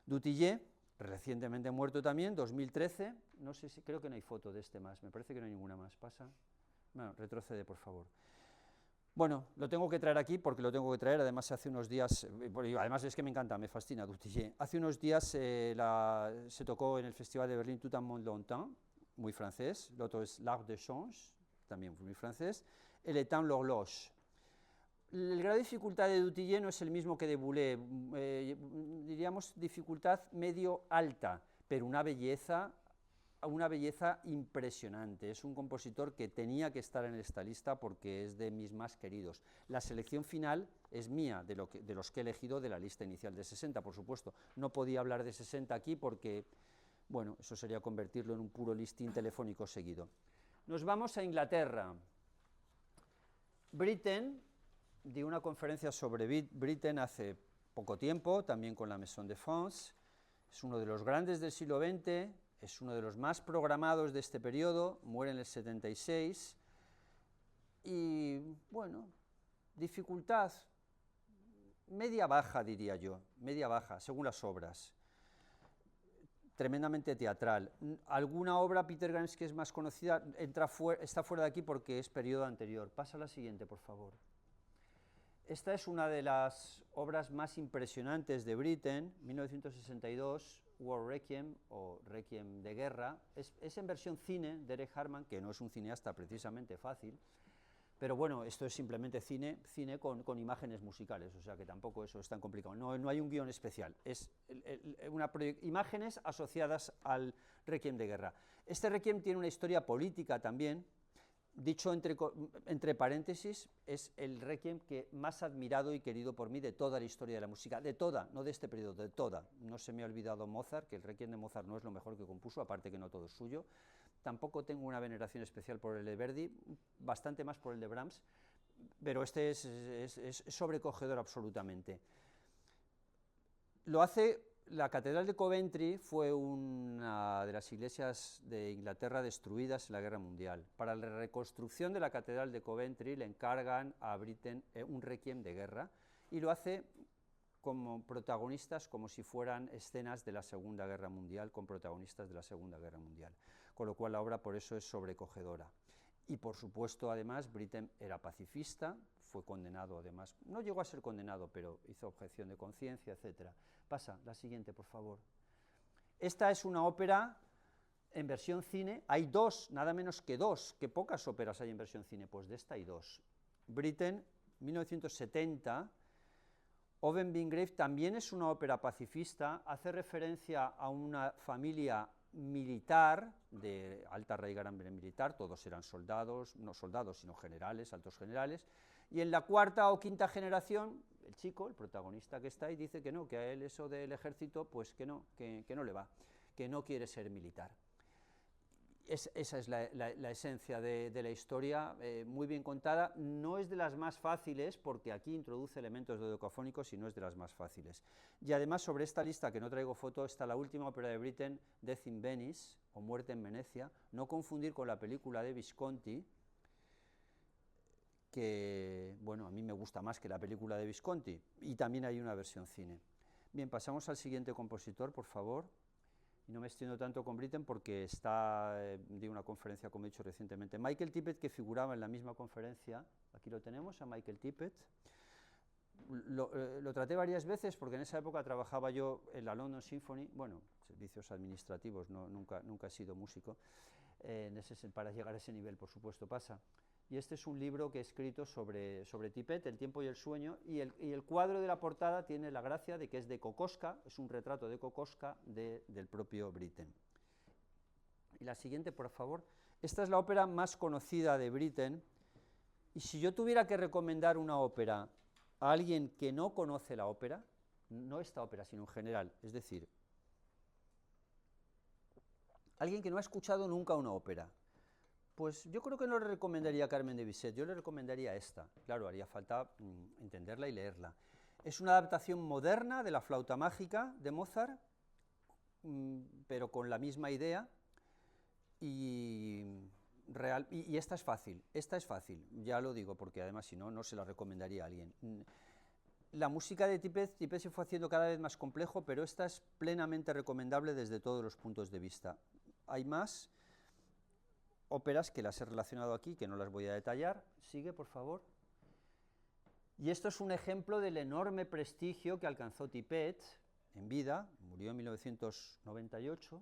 Dutillé, recientemente muerto también, 2013, no sé si, creo que no hay foto de este más, me parece que no hay ninguna más, pasa. Bueno, retrocede, por favor. Bueno, lo tengo que traer aquí porque lo tengo que traer, además hace unos días, además es que me encanta, me fascina Dutillé. Hace unos días se tocó en el Festival de Berlín Tout un monde longtemps, muy francés, el otro es L'Arc de Change, también muy francés, El étang l'horloge. El grado de dificultad de Dutillé no es el mismo que de Boulez, diríamos dificultad medio-alta, pero una belleza impresionante. Es un compositor que tenía que estar en esta lista porque es de mis más queridos. La selección final es mía, de los que he elegido de la lista inicial de 60, por supuesto. No podía hablar de 60 aquí porque, bueno, eso sería convertirlo en un puro listín telefónico seguido. Nos vamos a Inglaterra. Britten, di una conferencia sobre Britten hace poco tiempo, también con la Maison de France. Es uno de los grandes del siglo XX, es uno de los más programados de este periodo, muere en el 76, y bueno, dificultad media baja, diría yo, media baja, según las obras. Tremendamente teatral. Alguna obra, Peter Grimes, que es más conocida, está fuera de aquí porque es periodo anterior. Pasa a la siguiente, por favor. Esta es una de las obras más impresionantes de Britten, 1962, War Requiem, o Requiem de Guerra. Es en versión cine, Derek Harman, que no es un cineasta precisamente fácil, pero bueno, esto es simplemente cine con imágenes musicales, o sea que tampoco eso es tan complicado. No hay un guión especial, es imágenes asociadas al Requiem de Guerra. Este Requiem tiene una historia política también. Dicho entre paréntesis, es el Requiem que más admirado y querido por mí de toda la historia de la música, de toda, no de este periodo, de toda. No se me ha olvidado Mozart, que el Requiem de Mozart no es lo mejor que compuso, aparte que no todo es suyo. Tampoco tengo una veneración especial por el de Verdi, bastante más por el de Brahms, pero este es sobrecogedor absolutamente. Lo hace. La Catedral de Coventry fue una de las iglesias de Inglaterra destruidas en la Guerra Mundial. Para la reconstrucción de la Catedral de Coventry le encargan a Britten un requiem de guerra y lo hace como protagonistas, como si fueran escenas de la Segunda Guerra Mundial, con protagonistas de la Segunda Guerra Mundial. Con lo cual la obra por eso es sobrecogedora. Y por supuesto, además, Britten era pacifista, fue condenado además, no llegó a ser condenado, pero hizo objeción de conciencia, etc. Pasa, la siguiente, por favor. Esta es una ópera en versión cine, hay dos, nada menos que dos, que pocas óperas hay en versión cine, pues de esta hay dos. Britten, 1970, Oven-Wingrave también es una ópera pacifista, hace referencia a una familia militar, de alta raigambre militar, todos eran soldados, no soldados, sino generales, altos generales, y en la cuarta o quinta generación, el chico, el protagonista que está ahí, dice que no, que a él eso del ejército, pues que no le va, que no quiere ser militar. Esa es la esencia de la historia, muy bien contada. No es de las más fáciles, porque aquí introduce elementos dodecafónicos y no es de las más fáciles. Y además, sobre esta lista, que no traigo foto, está la última ópera de Britten, Death in Venice, o Muerte en Venecia, no confundir con la película de Visconti, que, bueno, a mí me gusta más que la película de Visconti, y también hay una versión cine. Bien, pasamos al siguiente compositor, por favor. Y no me extiendo tanto con Britten porque está de una conferencia, como he dicho recientemente. Michael Tippett, que figuraba en la misma conferencia, aquí lo tenemos, a Michael Tippett. Lo traté varias veces porque en esa época trabajaba yo en la London Symphony, bueno, servicios administrativos, nunca he sido músico, para llegar a ese nivel, por supuesto, pasa. Y este es un libro que he escrito sobre Tippett, El tiempo y el sueño, y el cuadro de la portada tiene la gracia de que es de Kokoschka, es un retrato de Kokoschka del propio Britten. Y la siguiente, por favor. Esta es la ópera más conocida de Britten, y si yo tuviera que recomendar una ópera a alguien que no conoce la ópera, no esta ópera, sino en general, es decir, alguien que no ha escuchado nunca una ópera, pues yo creo que no le recomendaría Carmen de Bizet, yo le recomendaría esta. Claro, haría falta entenderla y leerla. Es una adaptación moderna de la flauta mágica de Mozart, pero con la misma idea, y esta es fácil, ya lo digo, porque además si no, no se la recomendaría a alguien. La música de Tippett se fue haciendo cada vez más complejo, pero esta es plenamente recomendable desde todos los puntos de vista. Hay más óperas que las he relacionado aquí, que no las voy a detallar. Sigue, por favor. Y esto es un ejemplo del enorme prestigio que alcanzó Tippett en vida, murió en 1998.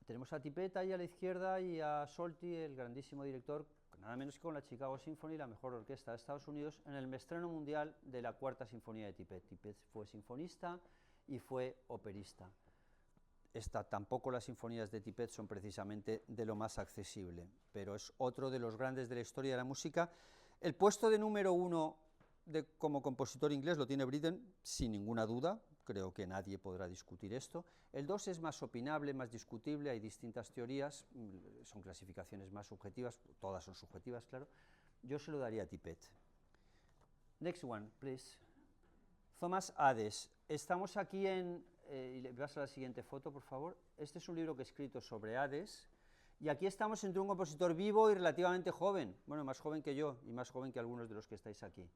Tenemos a Tippett ahí a la izquierda y a Solti, el grandísimo director, nada menos que con la Chicago Symphony, la mejor orquesta de Estados Unidos, en el estreno mundial de la cuarta sinfonía de Tippett. Tippett fue sinfonista y fue operista. Tampoco las sinfonías de Tippett son precisamente de lo más accesible, pero es otro de los grandes de la historia de la música. El puesto de número 1 como compositor inglés lo tiene Britten, sin ninguna duda, creo que nadie podrá discutir esto. El 2 es más opinable, más discutible, hay distintas teorías, son clasificaciones más subjetivas, todas son subjetivas, claro, Yo se lo daría a Tippett. Next one, please. Thomas Hades. Estamos aquí en... vas a la siguiente foto, por favor. Este es un libro que he escrito sobre Hades. Y aquí estamos entre un compositor vivo y relativamente joven. Bueno, más joven que yo y más joven que algunos de los que estáis aquí.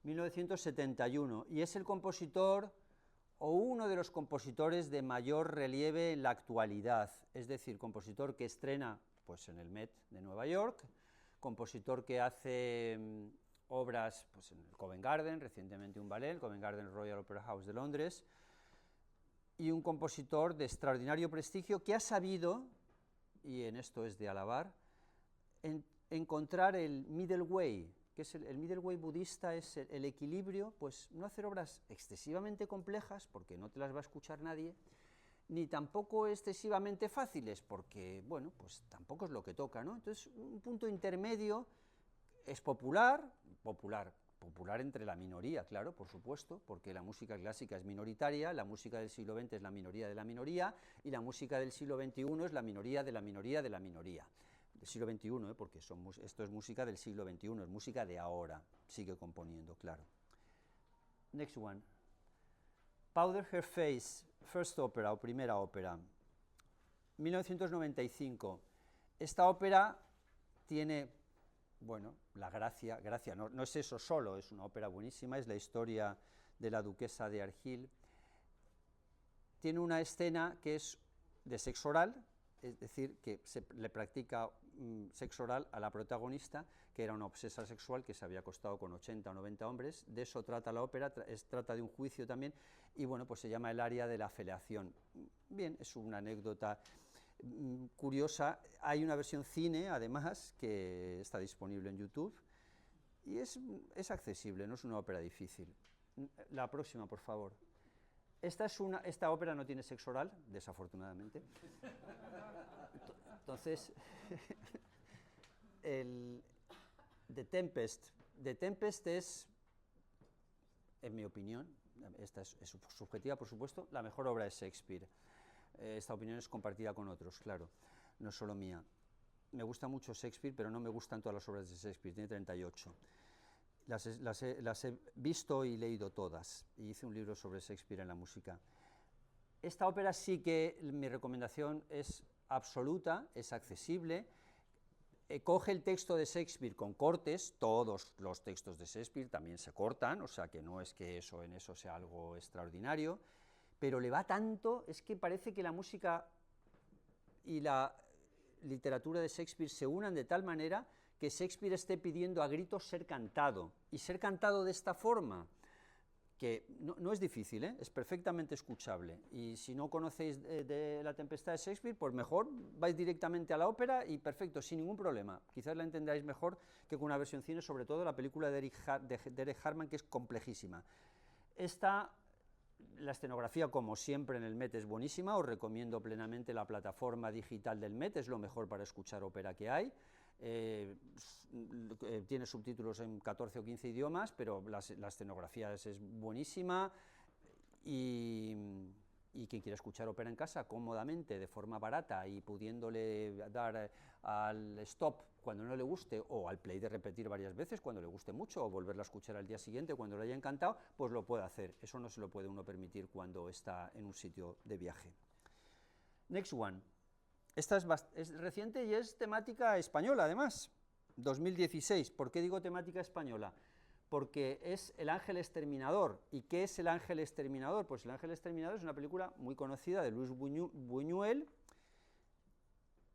1971. Y es el compositor o uno de los compositores de mayor relieve en la actualidad. Es decir, compositor que estrena pues, en el Met de Nueva York, compositor que hace obras pues, en el Covent Garden, recientemente un ballet, el Covent Garden Royal Opera House de Londres, y un compositor de extraordinario prestigio que ha sabido, y en esto es de alabar, encontrar el middle way, que es el middle way budista, es el equilibrio, pues no hacer obras excesivamente complejas, porque no te las va a escuchar nadie, ni tampoco excesivamente fáciles, porque, bueno, pues tampoco es lo que toca, ¿no? Entonces, un punto intermedio es popular entre la minoría, claro, por supuesto, porque la música clásica es minoritaria, la música del siglo XX es la minoría de la minoría, y la música del siglo XXI es la minoría de la minoría de la minoría. Del siglo XXI, porque esto es música del siglo XXI, es música de ahora, sigue componiendo, claro. Next one. Powder Her Face, first opera, o primera ópera, 1995. Esta ópera tiene, bueno, la gracia no es eso solo, es una ópera buenísima, es la historia de la duquesa de Argyll. Tiene una escena que es de sexo oral, es decir, que se le practica sexo oral a la protagonista, que era una obsesa sexual que se había acostado con 80 o 90 hombres. De eso trata la ópera, trata de un juicio también, y bueno, pues se llama el aria de la felación. Bien, es una anécdota curiosa. Hay una versión cine, además, que está disponible en YouTube, y es accesible, no es una ópera difícil. La próxima, por favor. Esta ópera no tiene sexo oral, desafortunadamente. Entonces, The Tempest es, en mi opinión, esta es subjetiva, por supuesto, la mejor obra de Shakespeare. Esta opinión es compartida con otros, claro, no es solo mía. Me gusta mucho Shakespeare, pero no me gustan todas las obras de Shakespeare, tiene 38. Las he visto y leído todas, y hice un libro sobre Shakespeare en la música. Esta ópera sí que mi recomendación es absoluta, es accesible, coge el texto de Shakespeare con cortes, todos los textos de Shakespeare también se cortan, o sea que no es que en eso sea algo extraordinario, pero le va tanto, es que parece que la música y la literatura de Shakespeare se unan de tal manera que Shakespeare esté pidiendo a gritos ser cantado, y ser cantado de esta forma, que no es difícil, es perfectamente escuchable, y si no conocéis de La Tempestad de Shakespeare, pues mejor vais directamente a la ópera y perfecto, sin ningún problema, quizás la entendáis mejor que con una versión cine, sobre todo la película de Eric Harman, que es complejísima. La escenografía, como siempre en el Met, es buenísima, os recomiendo plenamente la plataforma digital del Met, es lo mejor para escuchar ópera que hay. Tiene subtítulos en 14 o 15 idiomas, pero la escenografía es buenísima, y quien quiera escuchar ópera en casa cómodamente, de forma barata, y pudiéndole dar al stop cuando no le guste, o al play de repetir varias veces cuando le guste mucho, o volverla a escuchar al día siguiente cuando le haya encantado, pues lo puede hacer. Eso no se lo puede uno permitir cuando está en un sitio de viaje. Next one. Esta es reciente y es temática española, además, 2016. ¿Por qué digo temática española? Porque es El Ángel Exterminador. ¿Y qué es El Ángel Exterminador? Pues El Ángel Exterminador es una película muy conocida de Luis Buñuel.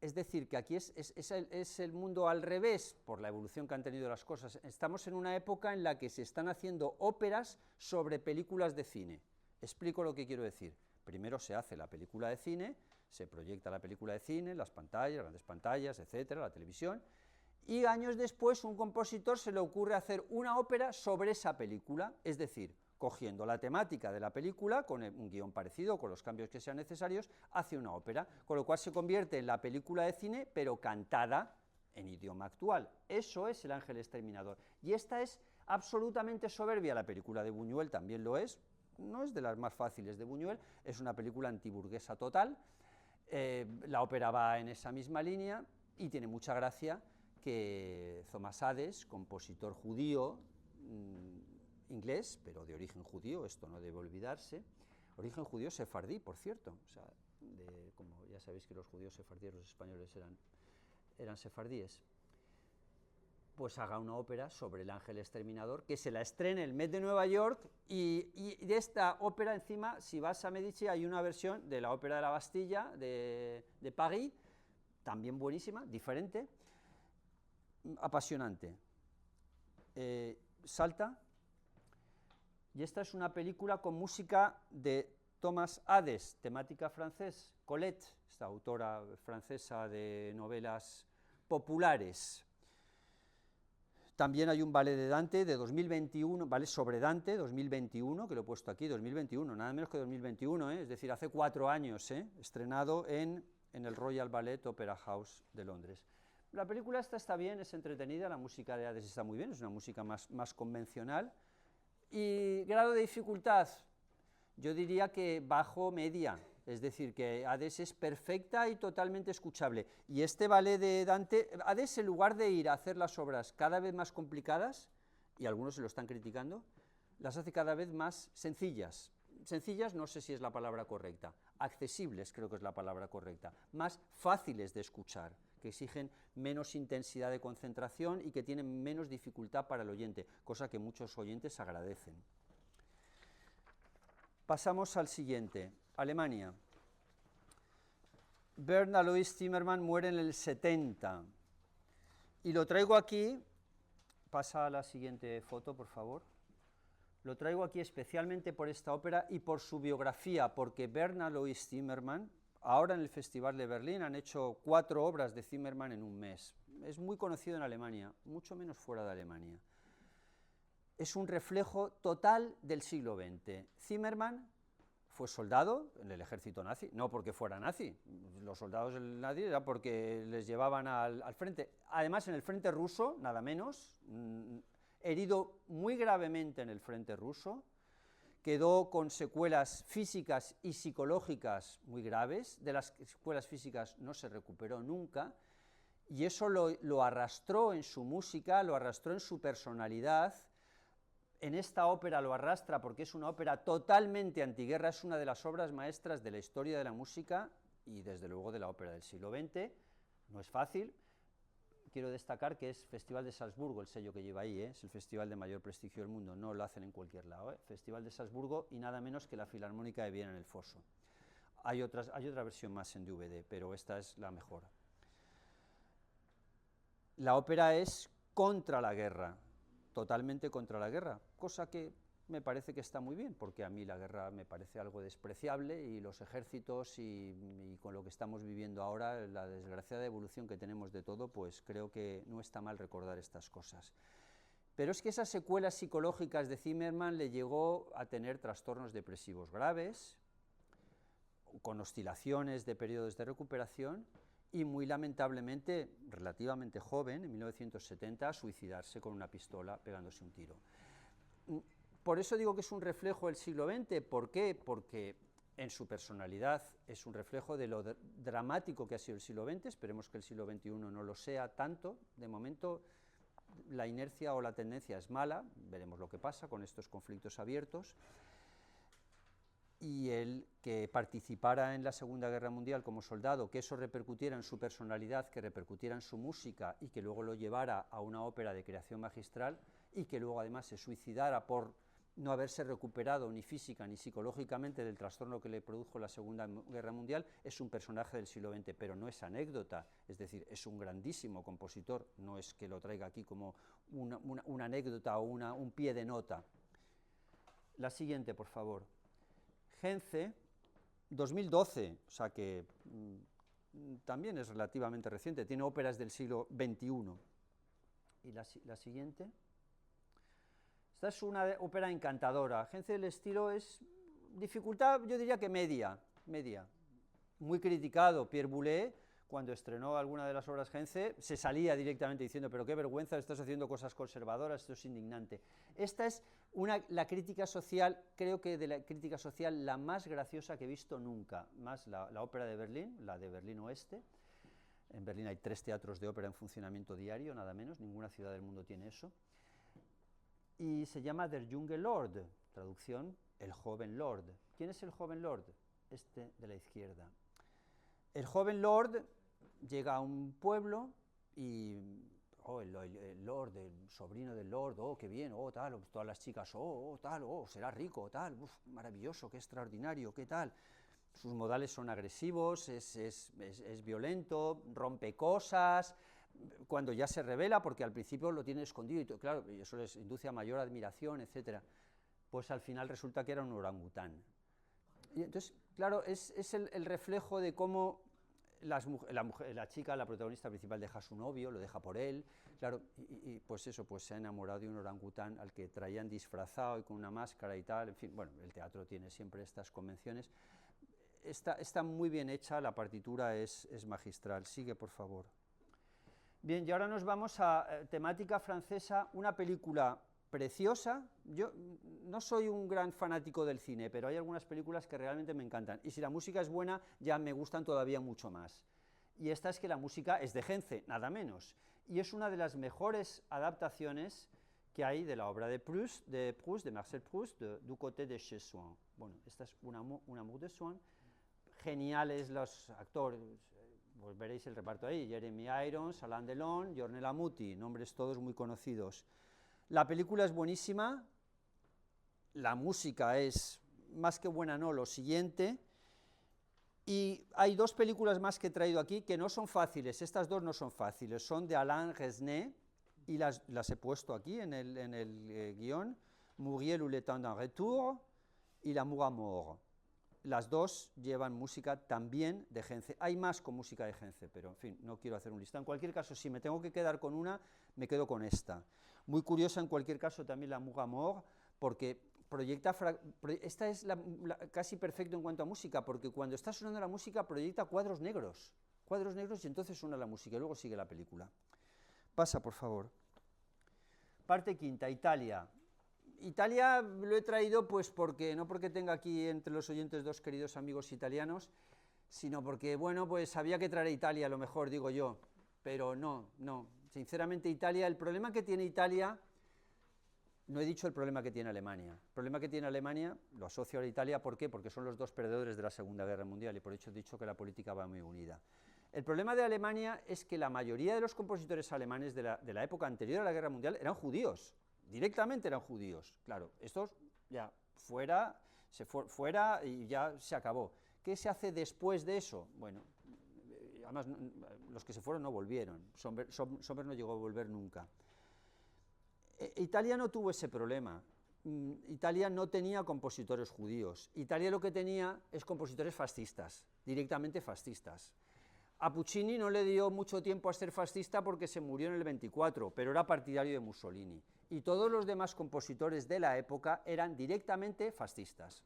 Es decir, que aquí es el mundo al revés, por la evolución que han tenido las cosas. Estamos en una época en la que se están haciendo óperas sobre películas de cine. Explico lo que quiero decir. Primero se hace la película de cine, se proyecta la película de cine, las pantallas, grandes pantallas, etcétera, la televisión, y años después un compositor se le ocurre hacer una ópera sobre esa película, es decir, cogiendo la temática de la película, con un guión parecido, con los cambios que sean necesarios, hace una ópera, con lo cual se convierte en la película de cine, pero cantada en idioma actual. Eso es El Ángel Exterminador. Y esta es absolutamente soberbia. La película de Buñuel también lo es, no es de las más fáciles de Buñuel, es una película antiburguesa total. La ópera va en esa misma línea y tiene mucha gracia que Thomas Hades, compositor judío, inglés, pero de origen judío, esto no debe olvidarse, origen judío sefardí, por cierto, o sea, como ya sabéis que los judíos sefardíes, los españoles eran sefardíes, pues haga una ópera sobre el ángel exterminador, que se la estrene el Met de Nueva York, y de esta ópera encima, si vas a Medici, hay una versión de la ópera de la Bastilla, de París, también buenísima, diferente, apasionante. Salta, y esta es una película con música de Thomas Hades, temática francés, Colette, esta autora francesa de novelas populares. También hay un ballet de Dante de 2021, ballet sobre Dante 2021, que lo he puesto aquí, 2021, nada menos que 2021, es decir, hace 4 años, estrenado en el Royal Ballet Opera House de Londres. La película esta está bien, es entretenida, la música de Hades está muy bien, es una música más convencional. Y grado de dificultad, yo diría que bajo media, es decir, que Hades es perfecta y totalmente escuchable. Y este ballet de Dante, Hades, en lugar de ir a hacer las obras cada vez más complicadas, y algunos se lo están criticando, las hace cada vez más sencillas. Sencillas no sé si es la palabra correcta, accesibles creo que es la palabra correcta, más fáciles de escuchar, que exigen menos intensidad de concentración y que tienen menos dificultad para el oyente, cosa que muchos oyentes agradecen. Pasamos al siguiente, Alemania. Bernd Alois Zimmermann muere en el 70, y lo traigo aquí, pasa a la siguiente foto, por favor. Lo traigo aquí especialmente por esta ópera y por su biografía, porque Bernd Alois Zimmermann, ahora en el Festival de Berlín han hecho 4 obras de Zimmermann en un mes. Es muy conocido en Alemania, mucho menos fuera de Alemania. Es un reflejo total del siglo XX. Zimmermann fue soldado en el ejército nazi, no porque fuera nazi, los soldados del nazi era porque les llevaban al frente. Además, en el frente ruso, nada menos, herido muy gravemente en el frente ruso, quedó con secuelas físicas y psicológicas muy graves, de las secuelas físicas no se recuperó nunca, y eso lo arrastró en su música, lo arrastró en su personalidad. En esta ópera lo arrastra porque es una ópera totalmente antiguerra, es una de las obras maestras de la historia de la música y desde luego de la ópera del siglo XX, no es fácil. Quiero destacar que es Festival de Salzburgo el sello que lleva ahí, es el festival de mayor prestigio del mundo, no lo hacen en cualquier lado, Festival de Salzburgo y nada menos que la Filarmónica de Viena en el Foso. Hay otra versión más en DVD, pero esta es la mejor. La ópera es contra la guerra, totalmente contra la guerra, cosa que me parece que está muy bien, porque a mí la guerra me parece algo despreciable y los ejércitos y con lo que estamos viviendo ahora, la desgraciada evolución que tenemos de todo, pues creo que no está mal recordar estas cosas. Pero es que esas secuelas psicológicas de Zimmermann le llegó a tener trastornos depresivos graves, con oscilaciones de periodos de recuperación, y muy lamentablemente, relativamente joven, en 1970, a suicidarse con una pistola pegándose un tiro. Por eso digo que es un reflejo del siglo XX. ¿Por qué? Porque en su personalidad es un reflejo de lo dramático que ha sido el siglo XX, esperemos que el siglo XXI no lo sea tanto, de momento la inercia o la tendencia es mala, veremos lo que pasa con estos conflictos abiertos, y el que participara en la Segunda Guerra Mundial como soldado, que eso repercutiera en su personalidad, que repercutiera en su música y que luego lo llevara a una ópera de creación magistral y que luego además se suicidara por no haberse recuperado ni física ni psicológicamente del trastorno que le produjo la Segunda Guerra Mundial, es un personaje del siglo XX, pero no es anécdota, es decir, es un grandísimo compositor, no es que lo traiga aquí como una anécdota o un pie de nota. La siguiente, por favor. Genze, 2012, o sea que también es relativamente reciente, tiene óperas del siglo XXI. Y la siguiente. Esta es una ópera encantadora. Genze, el estilo es dificultad, yo diría que media. Muy criticado. Pierre Boulez, cuando estrenó alguna de las obras Genze, se salía directamente diciendo, pero qué vergüenza, estás haciendo cosas conservadoras, esto es indignante. Esta es la crítica social, creo que de la crítica social la más graciosa que he visto nunca, más la ópera de Berlín, la de Berlín Oeste. En Berlín hay 3 teatros de ópera en funcionamiento diario, nada menos, ninguna ciudad del mundo tiene eso. Y se llama Der junge Lord, traducción, el joven Lord. ¿Quién es el joven Lord? Este de la izquierda. El joven Lord llega a un pueblo y el Lord, el sobrino del Lord, qué bien, tal, todas las chicas, tal, será rico, tal, maravilloso, qué extraordinario, qué tal. Sus modales son agresivos, es violento, rompe cosas, cuando ya se revela, porque al principio lo tiene escondido, y claro, y eso les induce a mayor admiración, etc. Pues al final resulta que era un orangután. Y entonces, claro, es el reflejo de cómo la chica, la protagonista principal, deja a su novio, lo deja por él, claro, y pues eso, pues se ha enamorado de un orangután al que traían disfrazado y con una máscara y tal, en fin, bueno, el teatro tiene siempre estas convenciones. Está muy bien hecha, la partitura es magistral. Sigue, por favor. Bien, y ahora nos vamos a temática francesa, una película preciosa. Yo no soy un gran fanático del cine, pero hay algunas películas que realmente me encantan. Y si la música es buena, ya me gustan todavía mucho más. Y esta es que la música es de Genze, nada menos. Y es una de las mejores adaptaciones que hay de la obra de Proust, de Marcel Proust, de Du côté de chez Swann. Bueno, esta es un amour de Swann. Geniales los actores, pues veréis el reparto ahí, Jeremy Irons, Alain Delon, Ornella Muti, nombres todos muy conocidos. La película es buenísima, la música es más que buena, no, lo siguiente, y hay 2 películas más que he traído aquí que no son fáciles, estas 2 no son fáciles, son de Alain Resnais, y las he puesto aquí en el guión, Muriel ou le temps d'un retour, y L'amour à mort. Las 2 llevan música también de Genze. Hay más con música de Genze, pero en fin, no quiero hacer un listado. En cualquier caso, si me tengo que quedar con una, me quedo con esta. Muy curiosa en cualquier caso también L'amour à mort, porque esta es casi perfecto en cuanto a música, porque cuando está sonando la música proyecta cuadros negros y entonces suena la música y luego sigue la película. Pasa, por favor. Parte quinta, Italia. Italia lo he traído pues porque, no porque tenga aquí entre los oyentes 2 queridos amigos italianos, sino porque, bueno, pues había que traer a Italia, a lo mejor, digo yo, pero no, sinceramente Italia, el problema que tiene Italia, no he dicho el problema que tiene Alemania, el problema que tiene Alemania lo asocio a Italia, ¿por qué? Porque son los 2 perdedores de la Segunda Guerra Mundial y por eso he dicho que la política va muy unida. El problema de Alemania es que la mayoría de los compositores alemanes de la época anterior a la Guerra Mundial eran judíos, directamente eran judíos, claro, estos ya fuera y ya se acabó. ¿Qué se hace después de eso? Bueno, además los que se fueron no volvieron, Sommer no llegó a volver nunca. Italia no tuvo ese problema, Italia no tenía compositores judíos, Italia lo que tenía es compositores fascistas, directamente fascistas. A Puccini no le dio mucho tiempo a ser fascista porque se murió en el 24, pero era partidario de Mussolini. Y todos los demás compositores de la época eran directamente fascistas.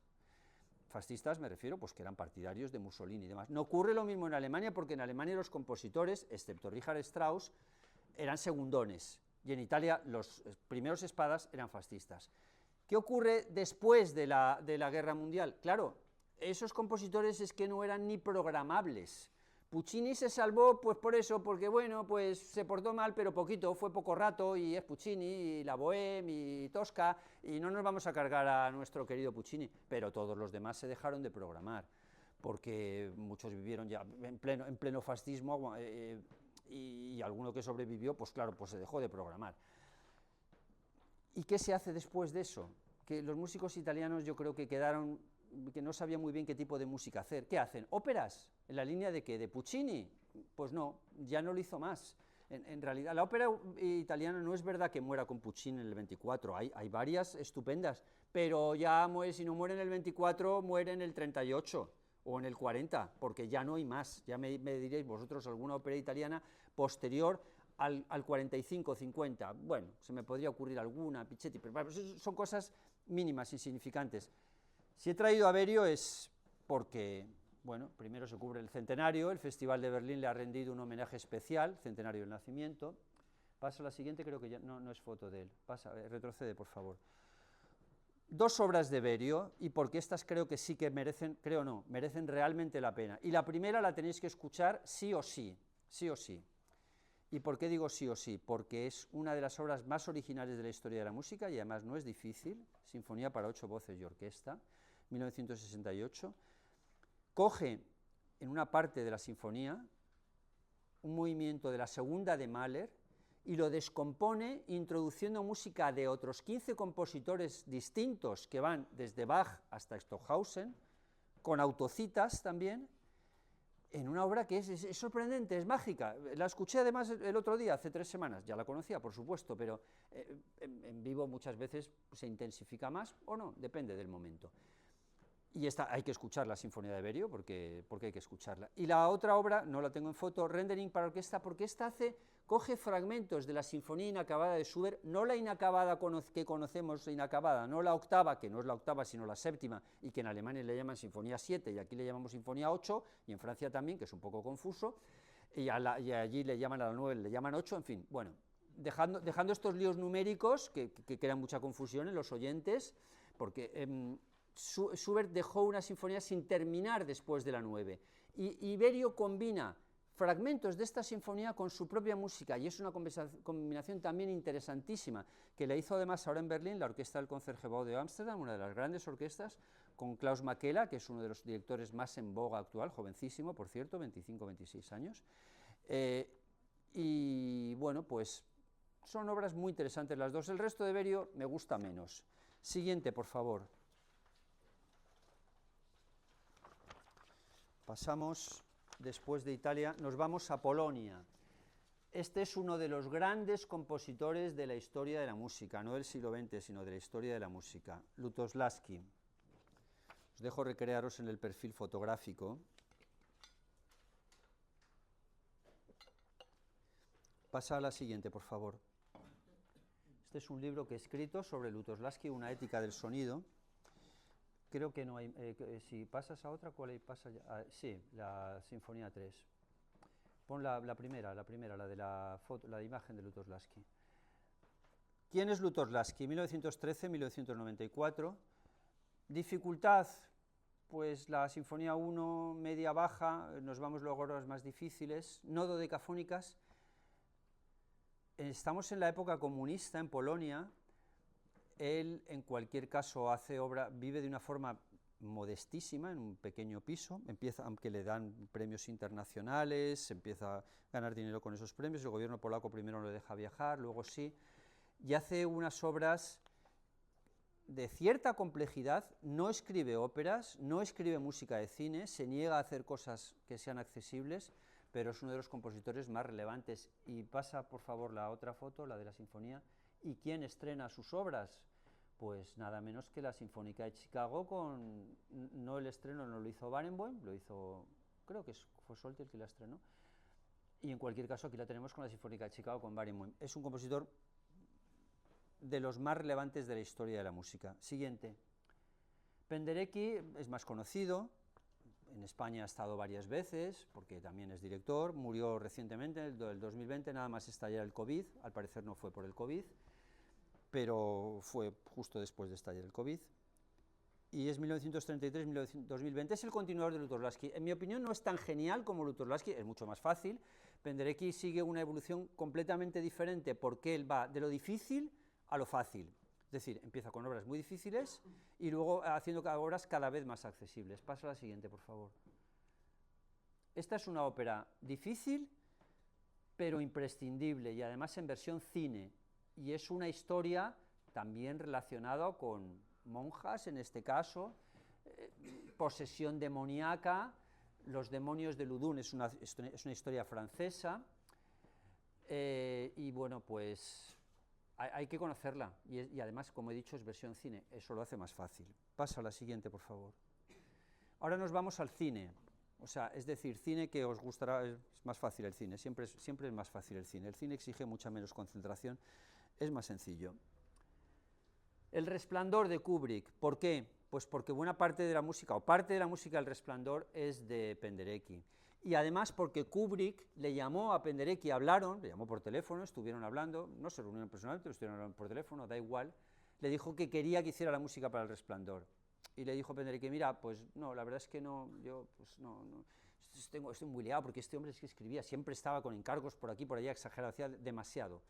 Fascistas me refiero, pues que eran partidarios de Mussolini y demás. No ocurre lo mismo en Alemania, porque en Alemania los compositores, excepto Richard Strauss, eran segundones. Y en Italia los primeros espadas eran fascistas. ¿Qué ocurre después de la Guerra Mundial? Claro, esos compositores es que no eran ni programables. Puccini se salvó pues por eso, porque bueno, pues se portó mal, pero poquito, fue poco rato, y es Puccini, y la Bohème, y Tosca, y no nos vamos a cargar a nuestro querido Puccini, pero todos los demás se dejaron de programar, porque muchos vivieron ya en pleno fascismo, y alguno que sobrevivió, pues claro, pues se dejó de programar. ¿Y qué se hace después de eso? Que los músicos italianos yo creo que quedaron, que no sabían muy bien qué tipo de música hacer. ¿Qué hacen? ¿Óperas? ¿En la línea de qué? ¿De Puccini? Pues no, ya no lo hizo más. En realidad, la ópera italiana no es verdad que muera con Puccini en el 24, hay varias estupendas, pero ya si no muere en el 24, muere en el 38 o en el 40, porque ya no hay más. Ya me diréis vosotros alguna ópera italiana posterior al 45-50, bueno, se me podría ocurrir alguna, Pichetti, pero son cosas mínimas, insignificantes. Si he traído a Berio es porque, bueno, primero se cubre el centenario, el Festival de Berlín le ha rendido un homenaje especial, centenario del nacimiento. Paso a la siguiente, creo que ya no es foto de él. Pasa, retrocede, por favor. 2 obras de Berio, y porque estas creo que sí que merecen realmente la pena. Y la primera la tenéis que escuchar sí o sí. sí o sí. ¿Y por qué digo sí o sí? Porque es una de las obras más originales de la historia de la música y además no es difícil, Sinfonía para 8 voces y orquesta, 1968, coge en una parte de la sinfonía un movimiento de la segunda de Mahler y lo descompone introduciendo música de otros 15 compositores distintos que van desde Bach hasta Stockhausen, con autocitas también, en una obra que es sorprendente, es mágica. La escuché además el otro día, hace 3 semanas, ya la conocía, por supuesto, pero en vivo muchas veces se intensifica más o no, depende del momento. Y esta hay que escuchar, la Sinfonía de Berio, porque hay que escucharla. Y la otra obra, no la tengo en foto, Rendering para orquesta, porque esta coge fragmentos de la Sinfonía inacabada de Schubert, no la inacabada que conocemos, inacabada, no la octava, que no es la octava, sino la séptima, y que en Alemania le llaman Sinfonía 7, y aquí le llamamos Sinfonía 8, y en Francia también, que es un poco confuso, y allí le llaman a la 9, le llaman 8, en fin, bueno, dejando estos líos numéricos, que crean mucha confusión en los oyentes, porque Schubert dejó una sinfonía sin terminar después de la 9, y Berio combina fragmentos de esta sinfonía con su propia música, y es una combinación también interesantísima, que la hizo además ahora en Berlín la Orquesta del Concertgebouw de Ámsterdam, una de las grandes orquestas, con Klaus Makela, que es uno de los directores más en boga actual, jovencísimo, por cierto, 25-26 años, y bueno, pues son obras muy interesantes las dos. El resto de Berio me gusta menos. Siguiente, por favor. Pasamos, después de Italia, nos vamos a Polonia. Este es uno de los grandes compositores de la historia de la música, no del siglo XX, sino de la historia de la música, Lutosławski. Os dejo recrearos en el perfil fotográfico. Pasa a la siguiente, por favor. Este es un libro que he escrito sobre Lutosławski, una ética del sonido. Creo que no hay, si pasas a otra, ¿cuál hay? Pasa ya, sí, la Sinfonía 3. Pon la primera, la de la foto, la de imagen de Lutosławski. ¿Quién es Lutosławski? 1913-1994. Dificultad, pues la Sinfonía 1, media baja, nos vamos luego a las más difíciles, no dodecafónicas. Estamos en la época comunista en Polonia. Él, en cualquier caso, vive de una forma modestísima, en un pequeño piso, aunque le dan premios internacionales, empieza a ganar dinero con esos premios, el gobierno polaco primero no le deja viajar, luego sí, y hace unas obras de cierta complejidad, no escribe óperas, no escribe música de cine, se niega a hacer cosas que sean accesibles, pero es uno de los compositores más relevantes. Y pasa, por favor, la otra foto, la de la sinfonía. ¿Y quién estrena sus obras? Pues nada menos que la Sinfónica de Chicago, no el estreno no lo hizo Barenboim, lo hizo, creo que fue Solti el que la estrenó, y en cualquier caso aquí la tenemos con la Sinfónica de Chicago con Barenboim. Es un compositor de los más relevantes de la historia de la música. Siguiente. Penderecki es más conocido, en España ha estado varias veces, porque también es director, murió recientemente, en el 2020, nada más estallar el COVID, al parecer no fue por el COVID, pero fue justo después de estallar el COVID, y es 1933-2020, es el continuador de Lutosławski. En mi opinión no es tan genial como Lutosławski, es mucho más fácil. Penderecki sigue una evolución completamente diferente, porque él va de lo difícil a lo fácil, es decir, empieza con obras muy difíciles y luego haciendo obras cada vez más accesibles. Pasa a la siguiente, por favor. Esta es una ópera difícil, pero imprescindible, y además en versión cine, y es una historia también relacionada con monjas, en este caso, posesión demoníaca, los demonios de Ludun, es una historia francesa, y bueno, pues hay que conocerla, y además, como he dicho, es versión cine, eso lo hace más fácil. Pasa a la siguiente, por favor. Ahora nos vamos al cine, o sea, es decir, cine que os gustará, es más fácil el cine, siempre es más fácil el cine exige mucha menos concentración, es más sencillo. El Resplandor de Kubrick, ¿por qué? Pues porque buena parte de la música, o parte de la música del Resplandor, es de Penderecki. Y además porque Kubrick le llamó a Penderecki, le llamó por teléfono, estuvieron hablando, no se reunieron personalmente, pero estuvieron hablando por teléfono, da igual, le dijo que quería que hiciera la música para El Resplandor. Y le dijo Penderecki, mira, pues no, la verdad es que no, yo pues no, estoy muy liado porque este hombre es que escribía, siempre estaba con encargos por aquí, por allá, exagerado, hacía demasiado.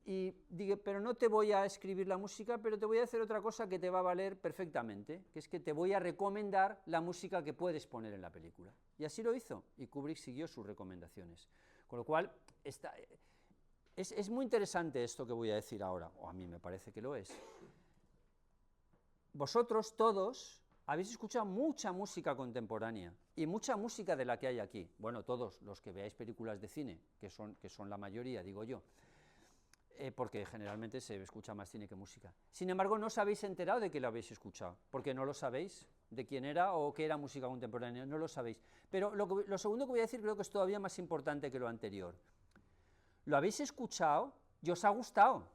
Y dije, pero no te voy a escribir la música, pero te voy a hacer otra cosa que te va a valer perfectamente, que es que te voy a recomendar la música que puedes poner en la película. Y así lo hizo, y Kubrick siguió sus recomendaciones. Con lo cual, es muy interesante esto que voy a decir ahora, o a mí me parece que lo es. Vosotros todos habéis escuchado mucha música contemporánea, y mucha música de la que hay aquí. Bueno, todos los que veáis películas de cine, que son la mayoría, digo yo, porque generalmente se escucha más cine que música. Sin embargo, no os habéis enterado de que lo habéis escuchado, porque no lo sabéis de quién era o qué era música contemporánea, no lo sabéis. Pero lo segundo que voy a decir creo que es todavía más importante que lo anterior. Lo habéis escuchado y os ha gustado,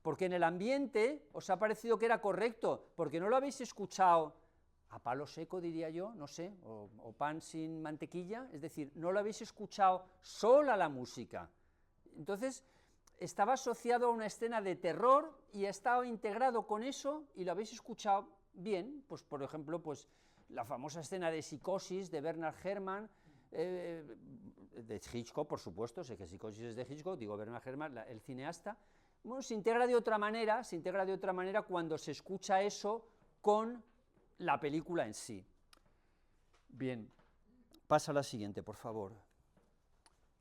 porque en el ambiente os ha parecido que era correcto, porque no lo habéis escuchado a palo seco, diría yo, no sé, o pan sin mantequilla, es decir, no lo habéis escuchado sola la música. Entonces, estaba asociado a una escena de terror y ha estado integrado con eso y lo habéis escuchado bien, pues por ejemplo, pues la famosa escena de Psicosis de Bernard Herrmann, de Hitchcock, por supuesto, sé que Psicosis es de Hitchcock, digo Bernard Herrmann, el cineasta. Bueno, se integra de otra manera cuando se escucha eso con la película en sí. Bien, pasa a la siguiente, por favor.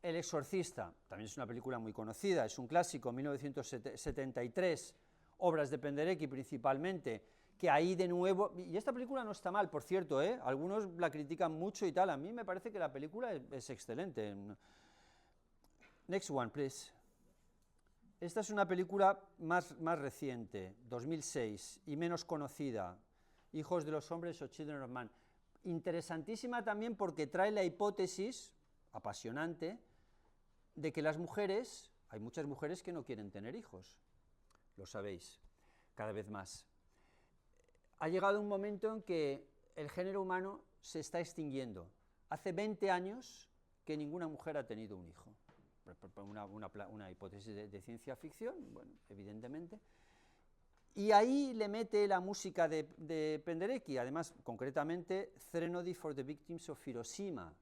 El Exorcista, también es una película muy conocida, es un clásico, 1973, obras de Penderecki principalmente, que ahí de nuevo, y esta película no está mal, por cierto, algunos la critican mucho y tal, a mí me parece que la película es excelente. Next one, please. Esta es una película más reciente, 2006, y menos conocida, Hijos de los Hombres o Children of Man. Interesantísima también porque trae la hipótesis, apasionante, de que las mujeres, hay muchas mujeres que no quieren tener hijos, lo sabéis, cada vez más. Ha llegado un momento en que el género humano se está extinguiendo. Hace 20 años que ninguna mujer ha tenido un hijo. Una hipótesis de ciencia ficción, bueno, evidentemente. Y ahí le mete la música de Penderecki, además, concretamente, Threnody for the Victims of Hiroshima,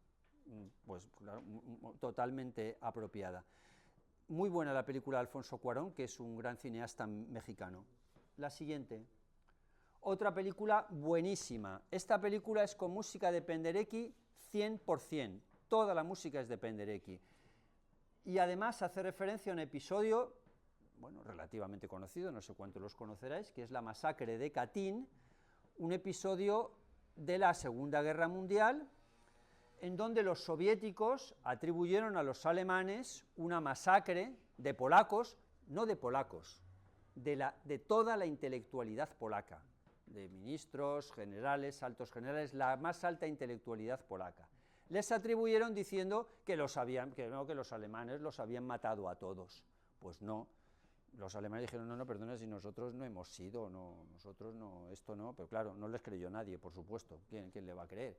pues claro, totalmente apropiada. Muy buena la película de Alfonso Cuarón, que es un gran cineasta mexicano. La siguiente. Otra película buenísima. Esta película es con música de Penderecki 100%. Toda la música es de Penderecki. Y además hace referencia a un episodio, bueno, relativamente conocido, no sé cuántos los conoceráis, que es la masacre de Katyn, un episodio de la Segunda Guerra Mundial, en donde los soviéticos atribuyeron a los alemanes una masacre de polacos, no de polacos, de toda la intelectualidad polaca, de ministros, generales, altos generales, la más alta intelectualidad polaca. Les atribuyeron diciendo que los alemanes los habían matado a todos. Pues no, los alemanes dijeron, no, perdona, si nosotros no hemos sido, no, nosotros no, esto no, pero claro, no les creyó nadie, por supuesto, ¿quién le va a creer?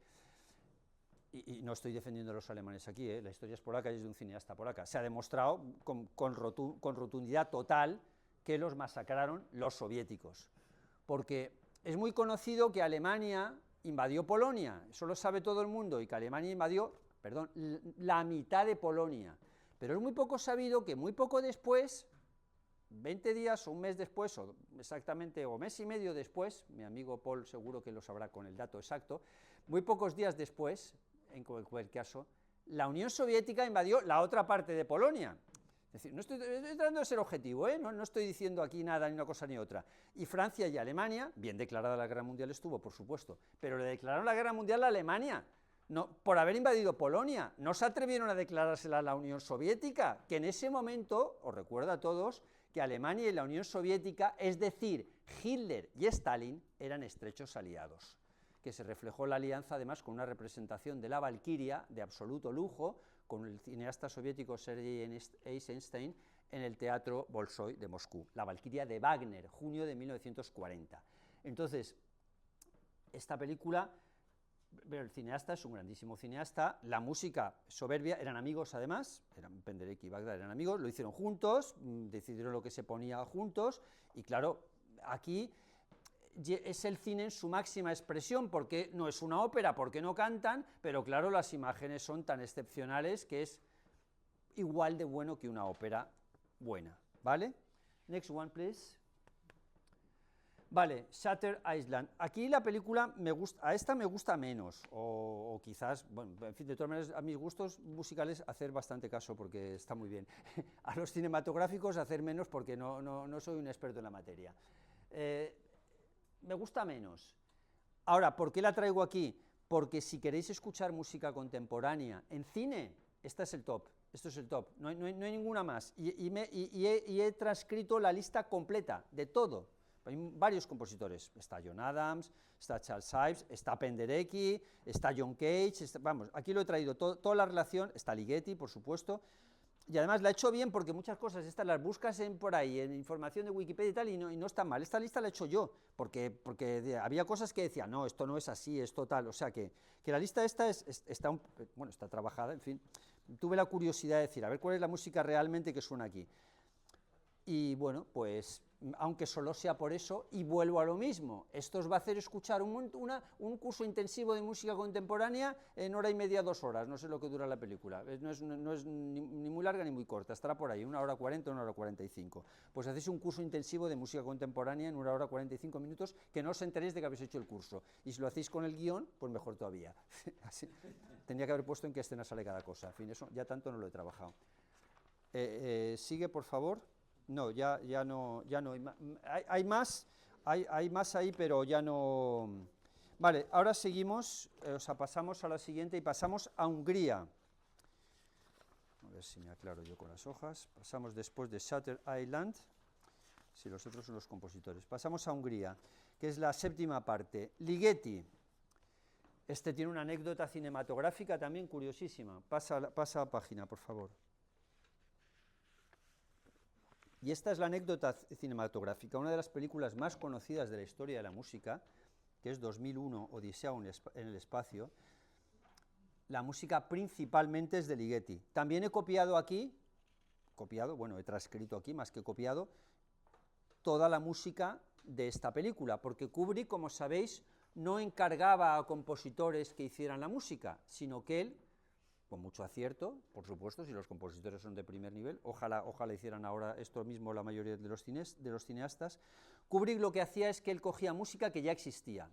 Y no estoy defendiendo a los alemanes aquí, la historia es polaca y es de un cineasta polaca. Se ha demostrado con rotundidad total que los masacraron los soviéticos, porque es muy conocido que Alemania invadió Polonia, eso lo sabe todo el mundo, y que Alemania invadió, la mitad de Polonia, pero es muy poco sabido que muy poco después, 20 días o un mes después, o exactamente, o mes y medio después, mi amigo Paul seguro que lo sabrá con el dato exacto, muy pocos días después, en cualquier caso, la Unión Soviética invadió la otra parte de Polonia. Es decir, no estoy tratando de ser objetivo, no estoy diciendo aquí nada, ni una cosa ni otra. Y Francia y Alemania, bien declarada la guerra mundial estuvo, por supuesto, pero le declararon la guerra mundial a Alemania, no, por haber invadido Polonia. No se atrevieron a declarársela a la Unión Soviética, que en ese momento, os recuerdo a todos, que Alemania y la Unión Soviética, es decir, Hitler y Stalin, eran estrechos aliados, que se reflejó la alianza además con una representación de la Valquiria de absoluto lujo, con el cineasta soviético Sergei Eisenstein en el Teatro Bolshoi de Moscú, la Valquiria de Wagner, junio de 1940. Entonces, esta película, el cineasta es un grandísimo cineasta, la música soberbia, eran amigos además, Penderecki y Bagdad eran amigos, lo hicieron juntos, decidieron lo que se ponía juntos, y claro, aquí es el cine en su máxima expresión, porque no es una ópera, porque no cantan, pero claro, las imágenes son tan excepcionales que es igual de bueno que una ópera buena, ¿vale? Next one, please. Vale, Shutter Island. Aquí la película me gusta, a esta me gusta menos, o quizás, bueno, en fin, de todas maneras, a mis gustos musicales hacer bastante caso porque está muy bien. A los cinematográficos hacer menos porque no soy un experto en la materia. Me gusta menos. Ahora, ¿por qué la traigo aquí? Porque si queréis escuchar música contemporánea en cine, esta es el top. Esto es el top, no hay ninguna más. Y he transcrito la lista completa de todo. Hay varios compositores, está John Adams, está Charles Ives, está Penderecki, está John Cage, vamos, aquí lo he traído, toda la relación, está Ligeti, por supuesto, y además la he hecho bien porque muchas cosas estas las buscas por ahí, en información de Wikipedia y tal, y no están mal. Esta lista la he hecho yo, porque había cosas que decía, no, esto no es así, esto tal, o sea que la lista esta está trabajada, en fin, tuve la curiosidad de decir, a ver cuál es la música realmente que suena aquí. Y bueno, pues aunque solo sea por eso, y vuelvo a lo mismo, esto os va a hacer escuchar un curso intensivo de música contemporánea en hora y media, 2 horas, no sé lo que dura la película, no es ni muy larga ni muy corta, estará por ahí, 1 hora 40, 1 hora 45. Pues hacéis un curso intensivo de música contemporánea en 1 hora 45 minutos, que no os enteréis de que habéis hecho el curso, y si lo hacéis con el guión, pues mejor todavía. Así, tenía que haber puesto en qué escena sale cada cosa, en fin, eso ya tanto no lo he trabajado. Sigue, por favor. No, ya no, hay más ahí, pero ya no. Vale, ahora seguimos, o sea, pasamos a la siguiente y pasamos a Hungría. A ver si me aclaro yo con las hojas. Pasamos después de Shutter Island, si los otros son los compositores. Pasamos a Hungría, que es la 7ª parte. Ligeti. Este tiene una anécdota cinematográfica también curiosísima. Pasa a página, por favor. Y esta es la anécdota cinematográfica, una de las películas más conocidas de la historia de la música, que es 2001, Odisea en el espacio. La música principalmente es de Ligeti. También he copiado aquí, he transcrito aquí más que copiado, toda la música de esta película, porque Kubrick, como sabéis, no encargaba a compositores que hicieran la música, sino que él, con mucho acierto, por supuesto, si los compositores son de primer nivel, ojalá hicieran ahora esto mismo la mayoría de los cineastas. Kubrick lo que hacía es que él cogía música que ya existía.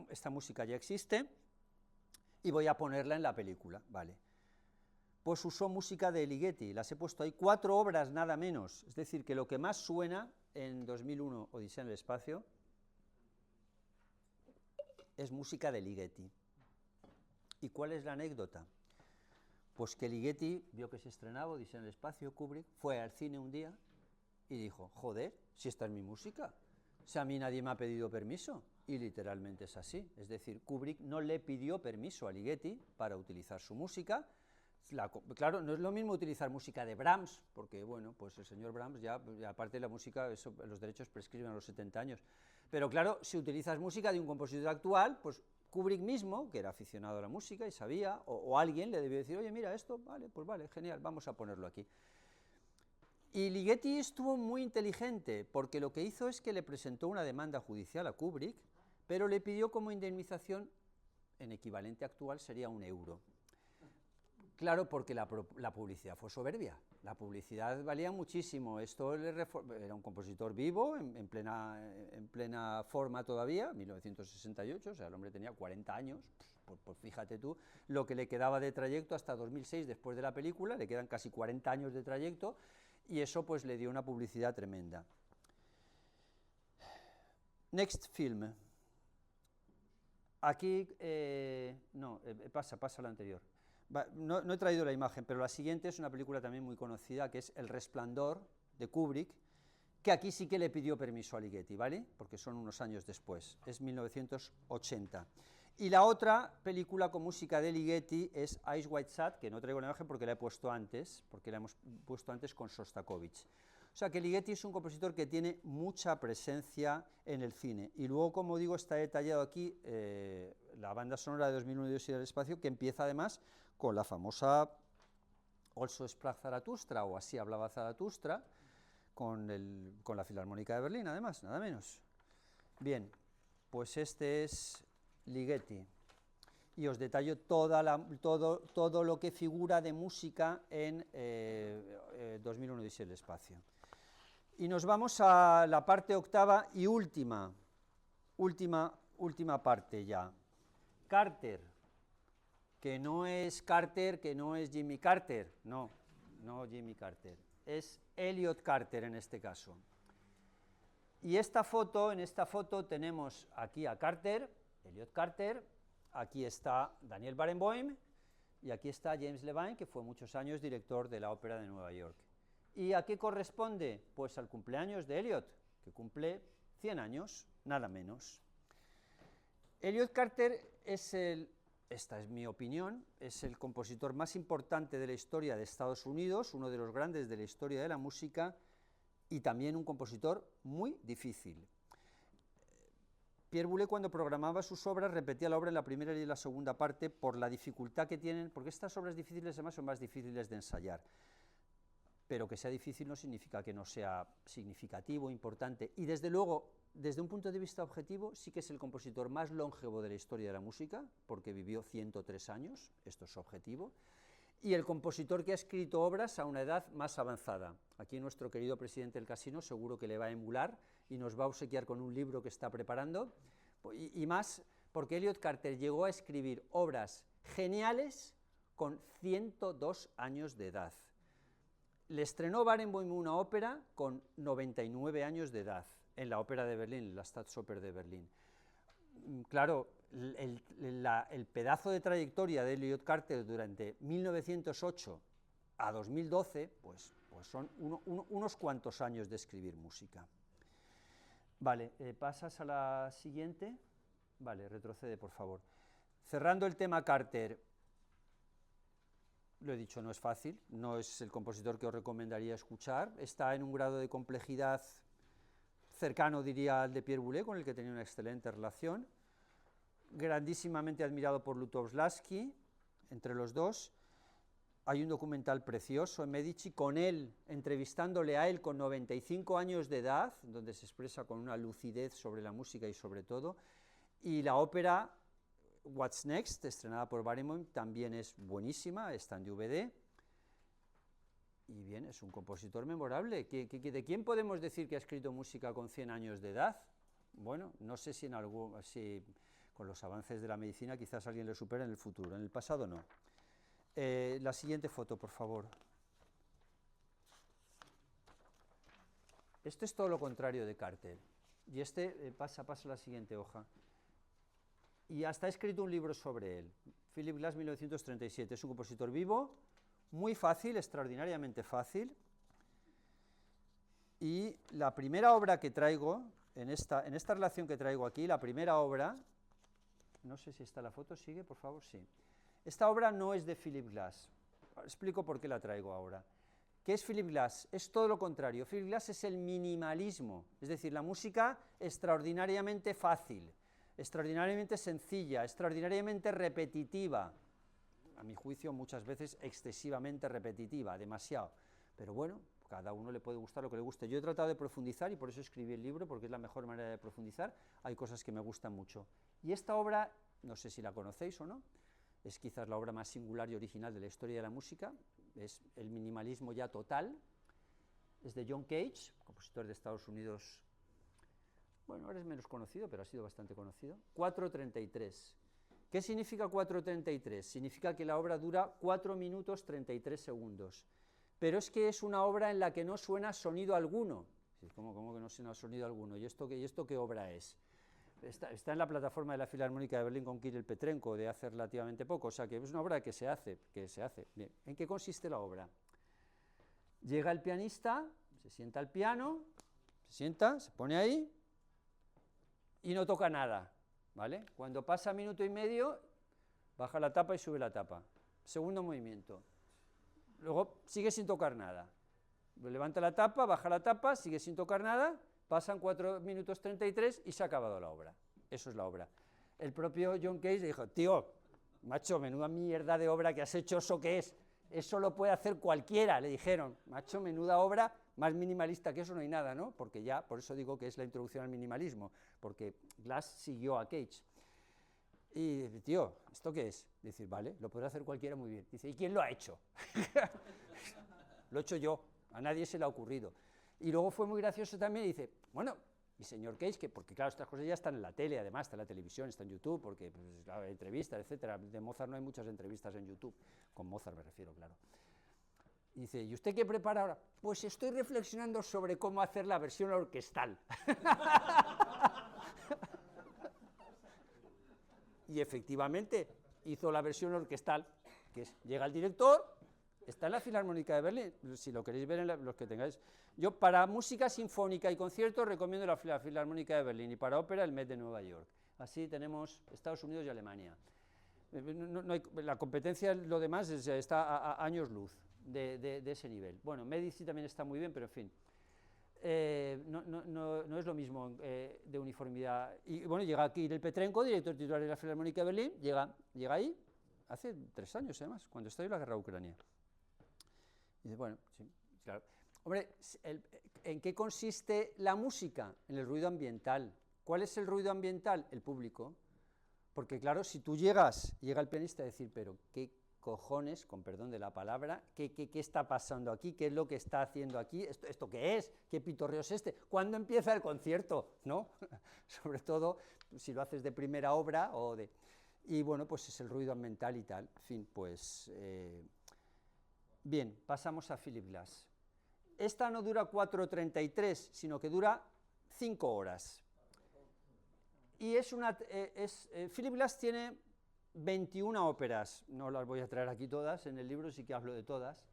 Esta música ya existe y voy a ponerla en la película, vale. Pues usó música de Ligeti, las he puesto ahí, 4 obras nada menos, es decir, que lo que más suena en 2001, Odisea en el espacio, es música de Ligeti. ¿Y cuál es la anécdota? Pues que Ligeti vio que se estrenaba Odisea en el espacio, Kubrick, fue al cine un día y dijo, joder, si esta es mi música, si a mí nadie me ha pedido permiso, y literalmente es así, es decir, Kubrick no le pidió permiso a Ligeti para utilizar su música. Claro, no es lo mismo utilizar música de Brahms, porque bueno, pues el señor Brahms ya aparte de la música, los derechos prescriben a los 70 años, pero claro, si utilizas música de un compositor actual, pues Kubrick mismo, que era aficionado a la música y sabía, o alguien le debió decir, oye, mira esto, vale, pues vale, genial, vamos a ponerlo aquí. Y Ligeti estuvo muy inteligente, porque lo que hizo es que le presentó una demanda judicial a Kubrick, pero le pidió como indemnización, en equivalente actual sería 1 euro. Claro, porque la publicidad fue soberbia, la publicidad valía muchísimo, esto era un compositor vivo, en plena forma todavía, 1968, o sea, el hombre tenía 40 años, pues fíjate tú, lo que le quedaba de trayecto hasta 2006, después de la película, le quedan casi 40 años de trayecto, y eso pues le dio una publicidad tremenda. Next film. Aquí, pasa la anterior. No he traído la imagen, pero la siguiente es una película también muy conocida, que es El Resplandor, de Kubrick, que aquí sí que le pidió permiso a Ligeti, ¿vale? Porque son unos años después, es 1980. Y la otra película con música de Ligeti es Eyes Wide Shut, que no traigo la imagen porque la he puesto antes, porque la hemos puesto antes con Shostakovich. O sea que Ligeti es un compositor que tiene mucha presencia en el cine. Y luego, como digo, está detallado aquí la banda sonora de 2001 y Odisea del espacio, que empieza además con la famosa Also sprach Zarathustra, o Así hablaba Zarathustra, con la Filarmónica de Berlín, además, nada menos. Bien, pues este es Ligeti. Y os detallo todo lo que figura de música en 2001 Odisea del Espacio. Y nos vamos a la parte octava y última parte ya. Carter, que no es Jimmy Carter, no Jimmy Carter, es Elliot Carter en este caso. Y en esta foto tenemos aquí a Carter, Elliot Carter, aquí está Daniel Barenboim y aquí está James Levine, que fue muchos años director de la Ópera de Nueva York. ¿Y a qué corresponde? Pues al cumpleaños de Elliot, que cumple 100 años, nada menos. Elliot Carter esta es mi opinión, es el compositor más importante de la historia de Estados Unidos, uno de los grandes de la historia de la música, y también un compositor muy difícil. Pierre Boulez, cuando programaba sus obras, repetía la obra en la primera y en la segunda parte por la dificultad que tienen, porque estas obras difíciles además son más difíciles de ensayar. Pero que sea difícil no significa que no sea significativo, importante, y desde luego, desde un punto de vista objetivo, sí que es el compositor más longevo de la historia de la música, porque vivió 103 años, esto es objetivo, y el compositor que ha escrito obras a una edad más avanzada. Aquí nuestro querido presidente del Casino seguro que le va a emular y nos va a obsequiar con un libro que está preparando, y más porque Elliot Carter llegó a escribir obras geniales con 102 años de edad. Le estrenó Barenboim una ópera con 99 años de edad, en la ópera de Berlín, la Staatsoper de Berlín. Claro, el pedazo de trayectoria de Elliot Carter durante 1908 a 2012, pues son unos cuantos años de escribir música. Vale, pasas a la siguiente. Vale, retrocede, por favor. Cerrando el tema Carter, lo he dicho, no es fácil, no es el compositor que os recomendaría escuchar, está en un grado de complejidad cercano, diría, al de Pierre Boulez, con el que tenía una excelente relación, grandísimamente admirado por Lutoslawski, entre los dos. Hay un documental precioso en Medici, con él, entrevistándole a él con 95 años de edad, donde se expresa con una lucidez sobre la música y sobre todo, y la ópera What's Next, estrenada por Barenboim, también es buenísima, está en DVD, y bien, es un compositor memorable. ¿De quién podemos decir que ha escrito música con 100 años de edad? Bueno, no sé si con los avances de la medicina quizás alguien le supera en el futuro, en el pasado no. La siguiente foto, por favor. Esto es todo lo contrario de Carter, y pasa a la siguiente hoja. Y hasta ha escrito un libro sobre él, Philip Glass, 1937, es un compositor vivo, muy fácil, extraordinariamente fácil, y la primera obra que traigo, en esta relación que traigo aquí, la primera obra, no sé si está la foto, sigue, por favor, sí. Esta obra no es de Philip Glass, explico por qué la traigo ahora. ¿Qué es Philip Glass? Es todo lo contrario, Philip Glass es el minimalismo, es decir, la música extraordinariamente fácil, extraordinariamente sencilla, extraordinariamente repetitiva, a mi juicio muchas veces excesivamente repetitiva, demasiado, pero bueno, cada uno le puede gustar lo que le guste. Yo he tratado de profundizar y por eso escribí el libro, porque es la mejor manera de profundizar, hay cosas que me gustan mucho. Y esta obra, no sé si la conocéis o no, es quizás la obra más singular y original de la historia de la música, es el minimalismo ya total, es de John Cage, compositor de Estados Unidos. Bueno, ahora es menos conocido, pero ha sido bastante conocido. 4:33. ¿Qué significa 4:33? Significa que la obra dura 4 minutos 33 segundos. Pero es que es una obra en la que no suena sonido alguno. ¿Cómo que no suena sonido alguno? ¿Y esto qué obra es? Está en la plataforma de la Filarmónica de Berlín con Kirill Petrenko de hace relativamente poco, o sea que es una obra que se hace. Bien. ¿En qué consiste la obra? Llega el pianista, se sienta al piano, se pone ahí y no toca nada, ¿vale? Cuando pasa minuto y medio, baja la tapa y sube la tapa. Segundo movimiento. Luego sigue sin tocar nada. Levanta la tapa, baja la tapa, sigue sin tocar nada, pasan 4 minutos 33 y se ha acabado la obra. Eso es la obra. El propio John Cage dijo, tío, macho, menuda mierda de obra que has hecho, ¿eso qué es? eso lo puede hacer cualquiera, le dijeron. Macho, menuda obra, más minimalista que eso no hay nada, ¿no? Porque ya, por eso digo que es la introducción al minimalismo, porque Glass siguió a Cage. Y dice, tío, ¿esto qué es? Dice, vale, lo podrá hacer cualquiera muy bien. Dice, ¿y quién lo ha hecho? Lo he hecho yo, a nadie se le ha ocurrido. Y luego fue muy gracioso también, y dice, bueno, y señor Cage, que porque claro, estas cosas ya están en la tele, además, está en la televisión, está en YouTube, porque pues, claro, hay entrevistas, etcétera. De Mozart no hay muchas entrevistas en YouTube, con Mozart me refiero, claro. Y dice, ¿y usted qué prepara ahora? Pues estoy reflexionando sobre cómo hacer la versión orquestal. Y efectivamente hizo la versión orquestal, que es, llega el director, está en la Filarmónica de Berlín, si lo queréis ver, los que tengáis. Yo para música sinfónica y conciertos recomiendo la Filarmónica de Berlín y para ópera el Met de Nueva York. Así tenemos Estados Unidos y Alemania. No hay, la competencia, lo demás está a años luz de ese nivel. Bueno, Medici también está muy bien, pero en fin. No es lo mismo de uniformidad. Y bueno, llega aquí el Petrenko, director titular de la Filarmónica de Berlín, llega ahí hace 3 años además, cuando estalló la guerra de Ucrania. Y dice, bueno, sí, claro. Hombre, ¿en qué consiste la música? En el ruido ambiental. ¿Cuál es el ruido ambiental? El público. Porque claro, si tú llega el pianista a decir, pero ¿qué cojones, con perdón de la palabra, qué está pasando aquí? ¿Qué es lo que está haciendo aquí? ¿Esto qué es? ¿Qué pitorreo es este? ¿Cuándo empieza el concierto? ¿No? Sobre todo si lo haces de primera obra o de... Y bueno, pues es el ruido ambiental y tal. En fin, pues... Bien, pasamos a Philip Glass. Esta no dura 4:33, sino que dura 5 horas. Y Philip Glass tiene 21 óperas, no las voy a traer aquí todas, en el libro sí que hablo de todas,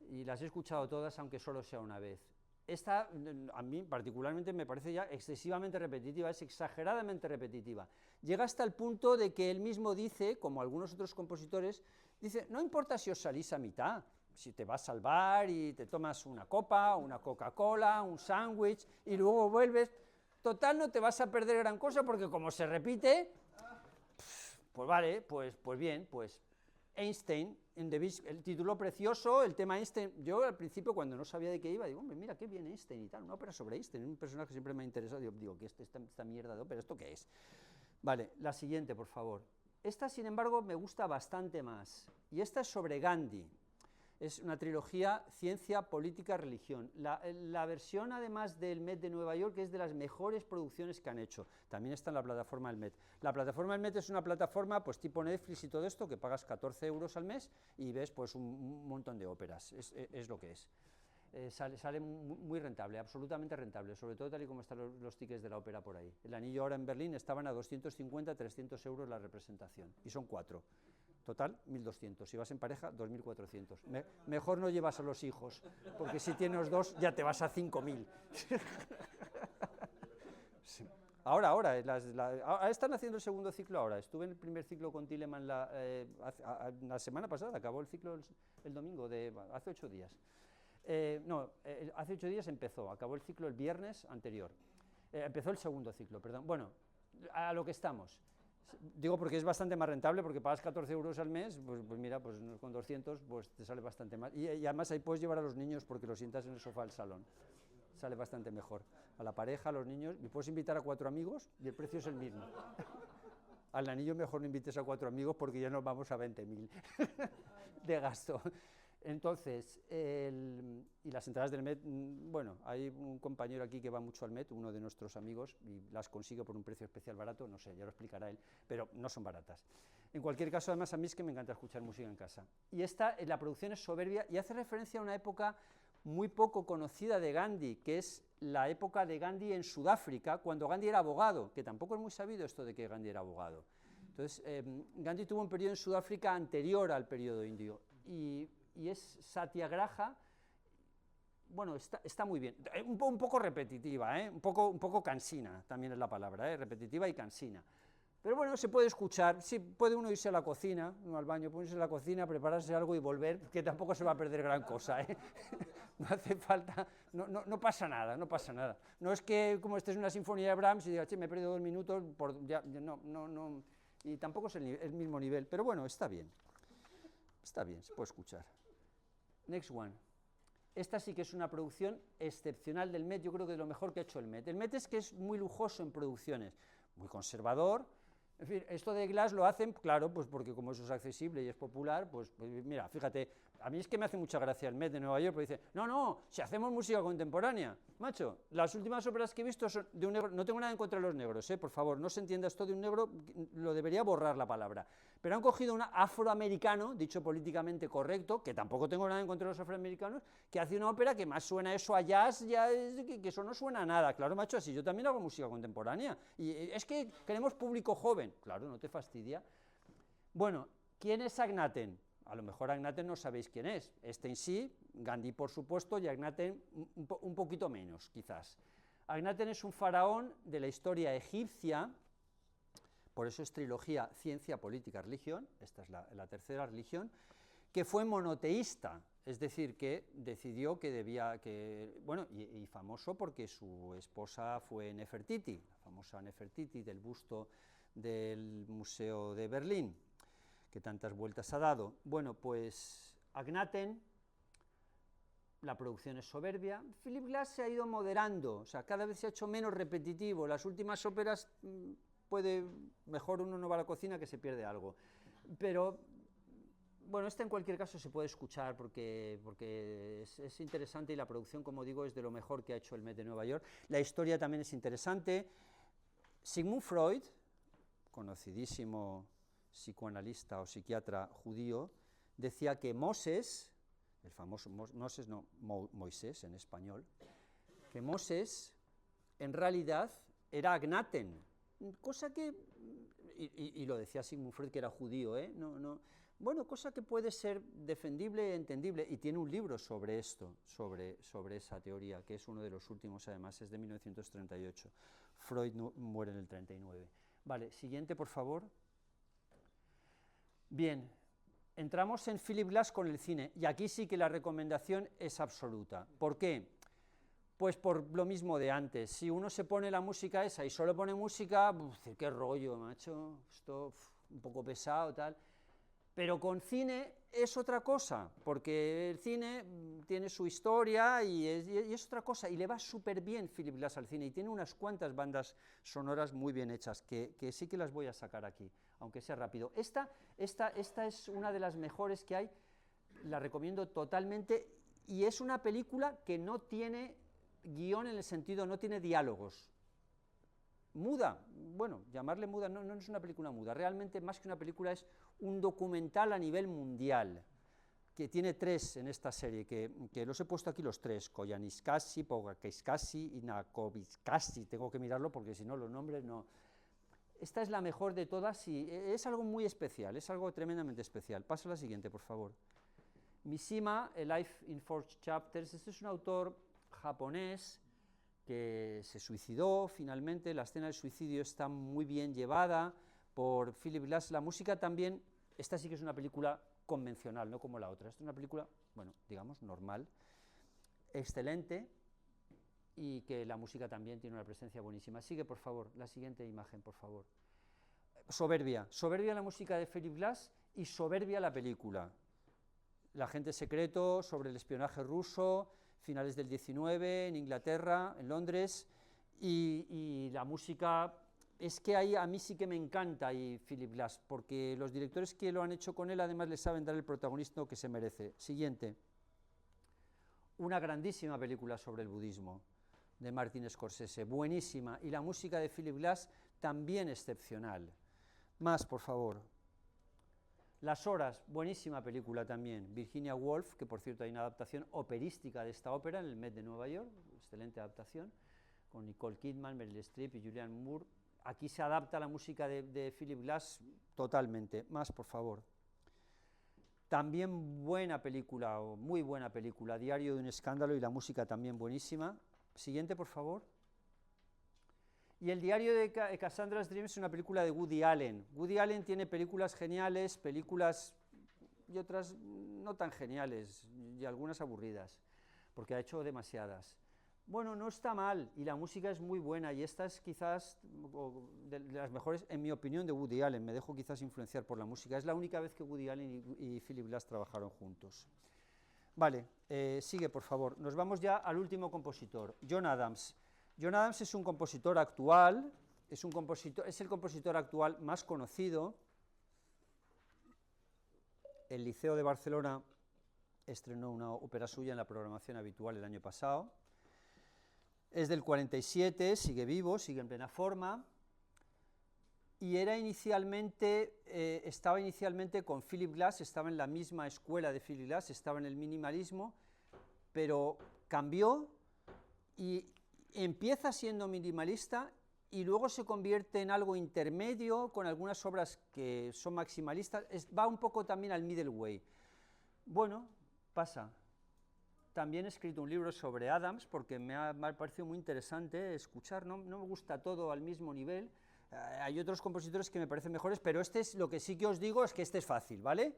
y las he escuchado todas, aunque solo sea una vez. Esta, a mí particularmente, me parece ya excesivamente repetitiva, es exageradamente repetitiva. Llega hasta el punto de que él mismo dice, como algunos otros compositores, dice, no importa si os salís a mitad, si te vas al bar y te tomas una copa, una Coca-Cola, un sándwich, y luego vuelves, total no te vas a perder gran cosa, porque como se repite, pues vale, pues bien, pues Einstein, el título precioso, el tema Einstein. Yo al principio, cuando no sabía de qué iba, digo, hombre, mira, qué bien Einstein y tal, una ópera sobre Einstein, un personaje que siempre me ha interesado, digo, ¿qué es esta mierda de ópera? ¿Esto qué es? Vale, la siguiente, por favor. Esta, sin embargo, me gusta bastante más, y esta es sobre Gandhi. Es una trilogía ciencia, política, religión. La versión, además del Met de Nueva York, es de las mejores producciones que han hecho. También está en la plataforma del Met. La plataforma del Met es una plataforma pues tipo Netflix y todo esto, que pagas 14 euros al mes y ves pues un montón de óperas. Es lo que es. Sale muy rentable, absolutamente rentable, sobre todo tal y como están los tickets de la ópera por ahí. El Anillo ahora en Berlín estaban a 250, 300 euros la representación, y son 4. Total, 1.200. Si vas en pareja, 2.400. Mejor no llevas a los hijos, porque si tienes 2 ya te vas a 5.000. Sí. Ahora están haciendo el segundo ciclo ahora. Estuve en el primer ciclo con Telemann la semana pasada, acabó el ciclo el domingo, hace 8 días. Hace 8 días empezó, acabó el ciclo el viernes anterior. Empezó el segundo ciclo, perdón. Bueno, a lo que estamos. Digo porque es bastante más rentable, porque pagas 14 euros al mes, pues mira, pues con 200 pues te sale bastante más. Y además ahí puedes llevar a los niños porque los sientas en el sofá del salón. Sale bastante mejor. A la pareja, a los niños, y puedes invitar a 4 amigos y el precio es el mismo. Al anillo mejor no invites a 4 amigos porque ya nos vamos a 20.000 de gasto. Entonces, y las entradas del Met, bueno, hay un compañero aquí que va mucho al Met, uno de nuestros amigos, y las consigue por un precio especial barato, no sé, ya lo explicará él, pero no son baratas. En cualquier caso, además, a mí es que me encanta escuchar música en casa. Y la producción es soberbia y hace referencia a una época muy poco conocida de Gandhi, que es la época de Gandhi en Sudáfrica, cuando Gandhi era abogado, que tampoco es muy sabido esto de que Gandhi era abogado. Entonces, Gandhi tuvo un periodo en Sudáfrica anterior al periodo indio, y es satyagraha. Bueno, está muy bien, un poco repetitiva, un poco cansina, también es la palabra, repetitiva y cansina. Pero bueno, se puede escuchar, sí, puede uno irse a la cocina, no al baño, puede irse a la cocina, prepararse algo y volver, que tampoco se va a perder gran cosa, no hace falta, no pasa nada, no pasa nada. No es que como estés en una sinfonía de Brahms y digas, che, me he perdido 2 minutos, no, y tampoco es el mismo nivel, pero bueno, está bien, se puede escuchar. Next one. Esta sí que es una producción excepcional del Met, yo creo que de lo mejor que ha hecho el Met. El Met es que es muy lujoso en producciones, muy conservador. En fin, esto de Glass lo hacen, claro, pues porque como eso es accesible y es popular, pues mira, fíjate, a mí es que me hace mucha gracia el Met de Nueva York, porque dice, no, si hacemos música contemporánea, macho, las últimas óperas que he visto son de un negro, no tengo nada en contra de los negros, por favor, no se entienda esto de un negro, lo debería borrar la palabra, pero han cogido un afroamericano, dicho políticamente correcto, que tampoco tengo nada en contra de los afroamericanos, que hace una ópera que más suena eso a jazz, ya que eso no suena a nada, claro, macho, así yo también hago música contemporánea, y es que queremos público joven, claro, no te fastidia. Bueno, ¿quién es Agnaten? A lo mejor Agnaten no sabéis quién es. Este en sí, Gandhi por supuesto, y Agnaten un poquito menos, quizás. Agnaten es un faraón de la historia egipcia, por eso es trilogía ciencia, política, religión, esta es la tercera religión, que fue monoteísta, es decir, que decidió que debía, bueno, y famoso porque su esposa fue Nefertiti, la famosa Nefertiti del busto del Museo de Berlín, que tantas vueltas ha dado. Bueno, pues Agnaten, la producción es soberbia. Philip Glass se ha ido moderando, o sea, cada vez se ha hecho menos repetitivo. Las últimas óperas mejor uno no va a la cocina que se pierde algo. Pero, bueno, esta en cualquier caso se puede escuchar porque es interesante y la producción, como digo, es de lo mejor que ha hecho el Met de Nueva York. La historia también es interesante. Sigmund Freud, conocidísimo psicoanalista o psiquiatra judío, decía que Moses, el famoso Moisés en español, que Moses en realidad era Agnaten, cosa que, y lo decía Sigmund Freud que era judío, bueno, cosa que puede ser defendible e entendible, y tiene un libro sobre esto, sobre esa teoría, que es uno de los últimos, además, es de 1938. Freud muere en el 39. Vale, siguiente, por favor. Bien, entramos en Philip Glass con el cine, y aquí sí que la recomendación es absoluta. ¿Por qué? Pues por lo mismo de antes. Si uno se pone la música esa y solo pone música, qué rollo, macho, esto un poco pesado, tal. Pero con cine es otra cosa, porque el cine tiene su historia y es otra cosa, y le va súper bien Philip Glass al cine, y tiene unas cuantas bandas sonoras muy bien hechas, que sí que las voy a sacar aquí, aunque sea rápido. Esta es una de las mejores que hay, la recomiendo totalmente, y es una película que no tiene guión en el sentido, no tiene diálogos. Muda, bueno, llamarle muda no es una película muda, realmente más que una película es un documental a nivel mundial, que tiene 3 en esta serie, que los he puesto aquí los 3, Koyaanisqatsi, Pogakayskatsi y Nakovitskatsi, tengo que mirarlo porque si no los nombres no. Esta es la mejor de todas y es algo muy especial, es algo tremendamente especial. Paso a la siguiente, por favor. Mishima, A Life in 4 Chapters, este es un autor japonés que se suicidó finalmente, la escena del suicidio está muy bien llevada por Philip Glass, la música también, esta sí que es una película convencional, no como la otra, esta es una película, bueno, digamos, normal, excelente, y que la música también tiene una presencia buenísima. Sigue, por favor, la siguiente imagen, por favor. Soberbia la música de Philip Glass y soberbia la película. El agente secreto sobre el espionaje ruso, finales del 19, en Inglaterra, en Londres, y la música, es que ahí a mí sí que me encanta y Philip Glass, porque los directores que lo han hecho con él además le saben dar el protagonismo que se merece. Siguiente. Una grandísima película sobre el budismo, de Martin Scorsese, buenísima, y la música de Philip Glass también excepcional. Más, por favor. Las horas, buenísima película también. Virginia Woolf, que por cierto hay una adaptación operística de esta ópera en el Met de Nueva York, excelente adaptación, con Nicole Kidman, Meryl Streep y Julianne Moore. Aquí se adapta la música de Philip Glass totalmente. Más, por favor. También buena película, o muy buena película, Diario de un escándalo, y la música también buenísima. Siguiente, por favor. Y El diario de Cassandra's Dream es una película de Woody Allen. Woody Allen tiene películas geniales, películas y otras no tan geniales, y algunas aburridas, porque ha hecho demasiadas. Bueno, no está mal, y la música es muy buena, y esta es quizás de las mejores, en mi opinión, de Woody Allen. Me dejo quizás influenciar por la música. Es la única vez que Woody Allen y Philip Glass trabajaron juntos. Vale, sigue por favor. Nos vamos ya al último compositor, John Adams. John Adams es un compositor actual, es el compositor actual más conocido. El Liceo de Barcelona estrenó una ópera suya en la programación habitual el año pasado. Es del 47, sigue vivo, sigue en plena forma. Y estaba inicialmente con Philip Glass, estaba en la misma escuela de Philip Glass, estaba en el minimalismo, pero cambió y empieza siendo minimalista y luego se convierte en algo intermedio con algunas obras que son maximalistas, va un poco también al middle way. Bueno, pasa. También he escrito un libro sobre Adams porque me ha parecido muy interesante escuchar, no me gusta todo al mismo nivel. Hay otros compositores que me parecen mejores, pero lo que sí que os digo es que este es fácil, ¿vale?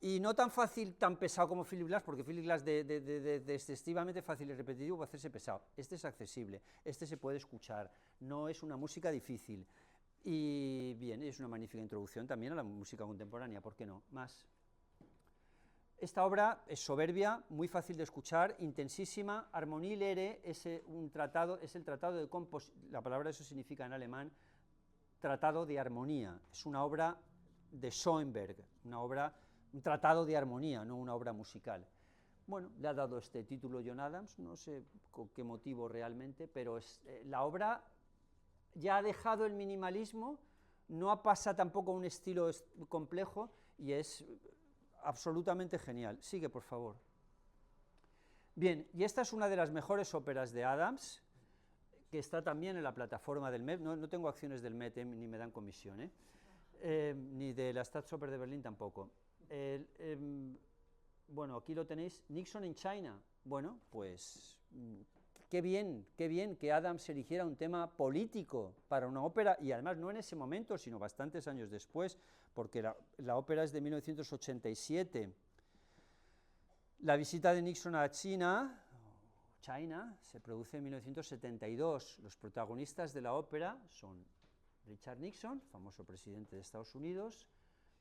Y no tan fácil, tan pesado como Philip Glass, porque Philip Glass de excesivamente fácil y repetitivo va a hacerse pesado. Este es accesible, este se puede escuchar, no es una música difícil. Y bien, es una magnífica introducción también a la música contemporánea, ¿por qué no? Más. Esta obra es soberbia, muy fácil de escuchar, intensísima. Harmonie Lehre es el tratado de composición, la palabra eso significa en alemán, tratado de armonía. Es una obra de Schoenberg, un tratado de armonía, no una obra musical. Bueno, le ha dado este título John Adams, no sé con qué motivo realmente, pero la obra ya ha dejado el minimalismo, no pasa tampoco a un estilo complejo y es absolutamente genial. Sigue, por favor. Bien, y esta es una de las mejores óperas de Adams, que está también en la plataforma del MET, no tengo acciones del MET, ni me dan comisión, ni de la Staatsoper de Berlín tampoco. Bueno, aquí lo tenéis, Nixon in China. Bueno, pues qué bien que Adams eligiera un tema político para una ópera, y además no en ese momento, sino bastantes años después, porque la ópera es de 1987. La visita de Nixon a China se produce en 1972. Los protagonistas de la ópera son Richard Nixon, famoso presidente de Estados Unidos,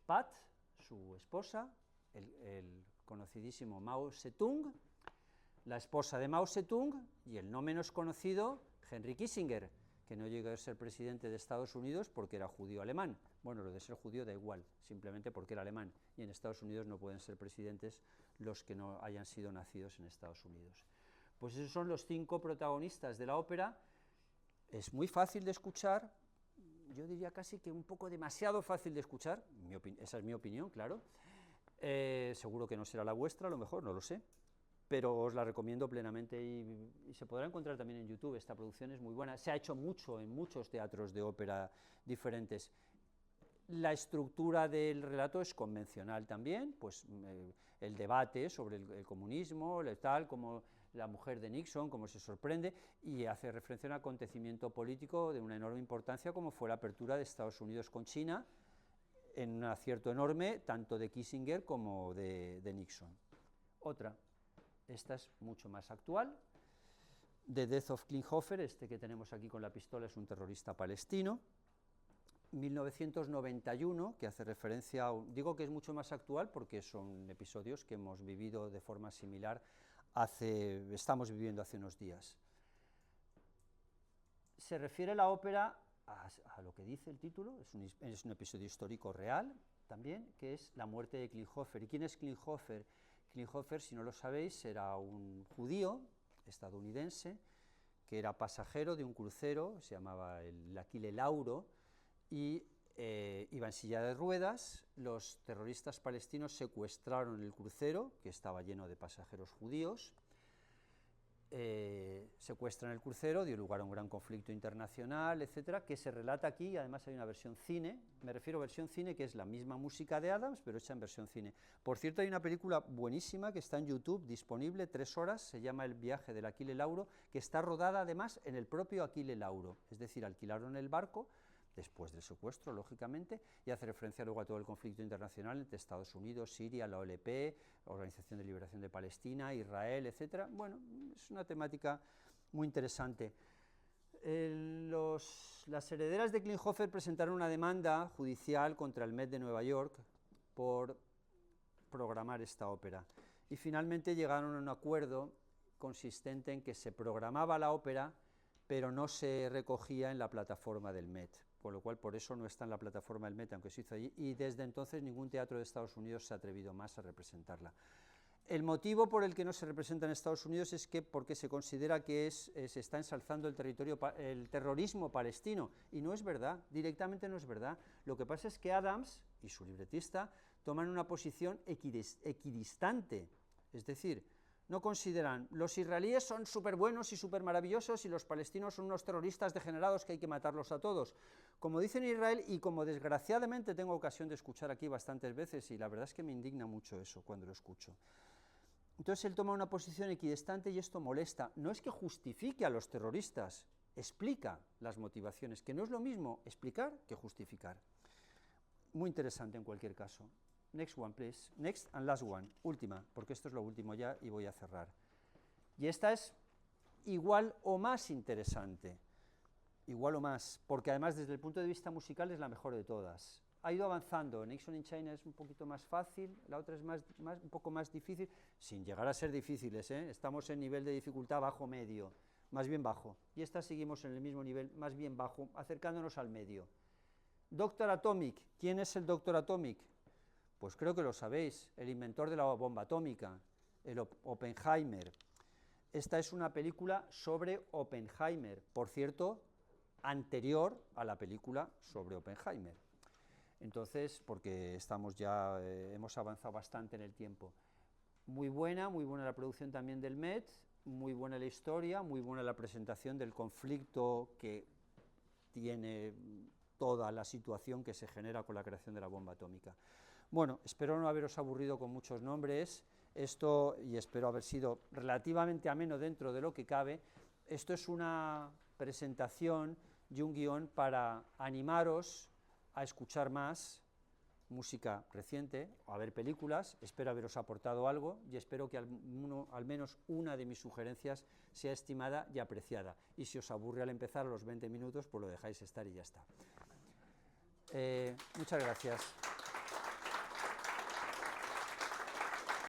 Pat, su esposa, el conocidísimo Mao Zedong, la esposa de Mao Zedong y el no menos conocido Henry Kissinger, que no llegó a ser presidente de Estados Unidos porque era judío alemán. Bueno, lo de ser judío da igual, simplemente porque era alemán, y en Estados Unidos no pueden ser presidentes los que no hayan sido nacidos en Estados Unidos. Pues esos son los 5 protagonistas de la ópera. Es muy fácil de escuchar, yo diría casi que un poco demasiado fácil de escuchar, esa es mi opinión, claro. Seguro que no será la vuestra, a lo mejor, no lo sé, pero os la recomiendo plenamente y se podrá encontrar también en YouTube. Esta producción es muy buena, se ha hecho mucho en muchos teatros de ópera diferentes. La estructura del relato es convencional también, pues el debate sobre el comunismo, como la mujer de Nixon, cómo se sorprende, y hace referencia a un acontecimiento político de una enorme importancia como fue la apertura de Estados Unidos con China, en un acierto enorme, tanto de Kissinger como de Nixon. Otra, esta es mucho más actual, The Death of Klinghoffer, este que tenemos aquí con la pistola es un terrorista palestino, 1991, que hace referencia digo que es mucho más actual porque son episodios que hemos vivido de forma similar estamos viviendo hace unos días. Se refiere la ópera a lo que dice el título, es un episodio histórico real también, que es la muerte de Klinghoffer. ¿Y quién es Klinghoffer? Klinghoffer, si no lo sabéis, era un judío estadounidense que era pasajero de un crucero, se llamaba el Aquile Lauro, y iba en silla de ruedas. Los terroristas palestinos secuestraron el crucero, que estaba lleno de pasajeros judíos, secuestran el crucero, dio lugar a un gran conflicto internacional, etcétera, que se relata aquí, y además hay una versión cine, me refiero a versión cine, que es la misma música de Adams, pero hecha en versión cine. Por cierto, hay una película buenísima que está en YouTube, disponible, 3 horas, se llama El viaje del Aquile Lauro, que está rodada además en el propio Aquile Lauro, es decir, alquilaron el barco, después del secuestro, lógicamente, y hace referencia luego a todo el conflicto internacional entre Estados Unidos, Siria, la OLP, Organización de Liberación de Palestina, Israel, etc. Bueno, es una temática muy interesante. Las herederas de Klinghoffer presentaron una demanda judicial contra el Met de Nueva York por programar esta ópera. y finalmente llegaron a un acuerdo consistente en que se programaba la ópera, pero no se recogía en la plataforma del Met, con lo cual por eso no está en la plataforma del Met, aunque se hizo allí, y desde entonces ningún teatro de Estados Unidos se ha atrevido más a representarla. El motivo por el que no se representa en Estados Unidos es que porque se considera que se está ensalzando el terrorismo palestino, y no es verdad, directamente no es verdad. Lo que pasa es que Adams y su libretista toman una posición equidistante, es decir, no consideran los israelíes son súper buenos y súper maravillosos y los palestinos son unos terroristas degenerados que hay que matarlos a todos. Como dicen en Israel, y como desgraciadamente tengo ocasión de escuchar aquí bastantes veces, y la verdad es que me indigna mucho eso cuando lo escucho. Entonces él toma una posición equidistante y esto molesta. No es que justifique a los terroristas, explica las motivaciones, que no es lo mismo explicar que justificar. Muy interesante en cualquier caso. Next one, please. Next and last one. Última, porque esto es lo último ya y voy a cerrar. Y esta es igual o más interesante. Igual o más, porque además desde el punto de vista musical es la mejor de todas. Ha ido avanzando. Nixon in China es un poquito más fácil, la otra es un poco más difícil, sin llegar a ser difíciles, ¿eh? Estamos en nivel de dificultad bajo-medio, más bien bajo. Y esta seguimos en el mismo nivel, más bien bajo, acercándonos al medio. Doctor Atomic. ¿Quién es el Doctor Atomic? Pues creo que lo sabéis, el inventor de la bomba atómica, el Oppenheimer. Esta es una película sobre Oppenheimer, por cierto, anterior a la película sobre Oppenheimer. Entonces, porque estamos ya, hemos avanzado bastante en el tiempo. Muy buena la producción también del Met, muy buena la historia, muy buena la presentación del conflicto que tiene toda la situación que se genera con la creación de la bomba atómica. Bueno, espero no haberos aburrido con muchos nombres, y espero haber sido relativamente ameno dentro de lo que cabe. Esto es una presentación y un guión para animaros a escuchar más música reciente, o a ver películas. Espero haberos aportado algo y espero que al menos una de mis sugerencias sea estimada y apreciada. Y si os aburre al empezar a los 20 minutos, pues lo dejáis estar y ya está. Muchas gracias.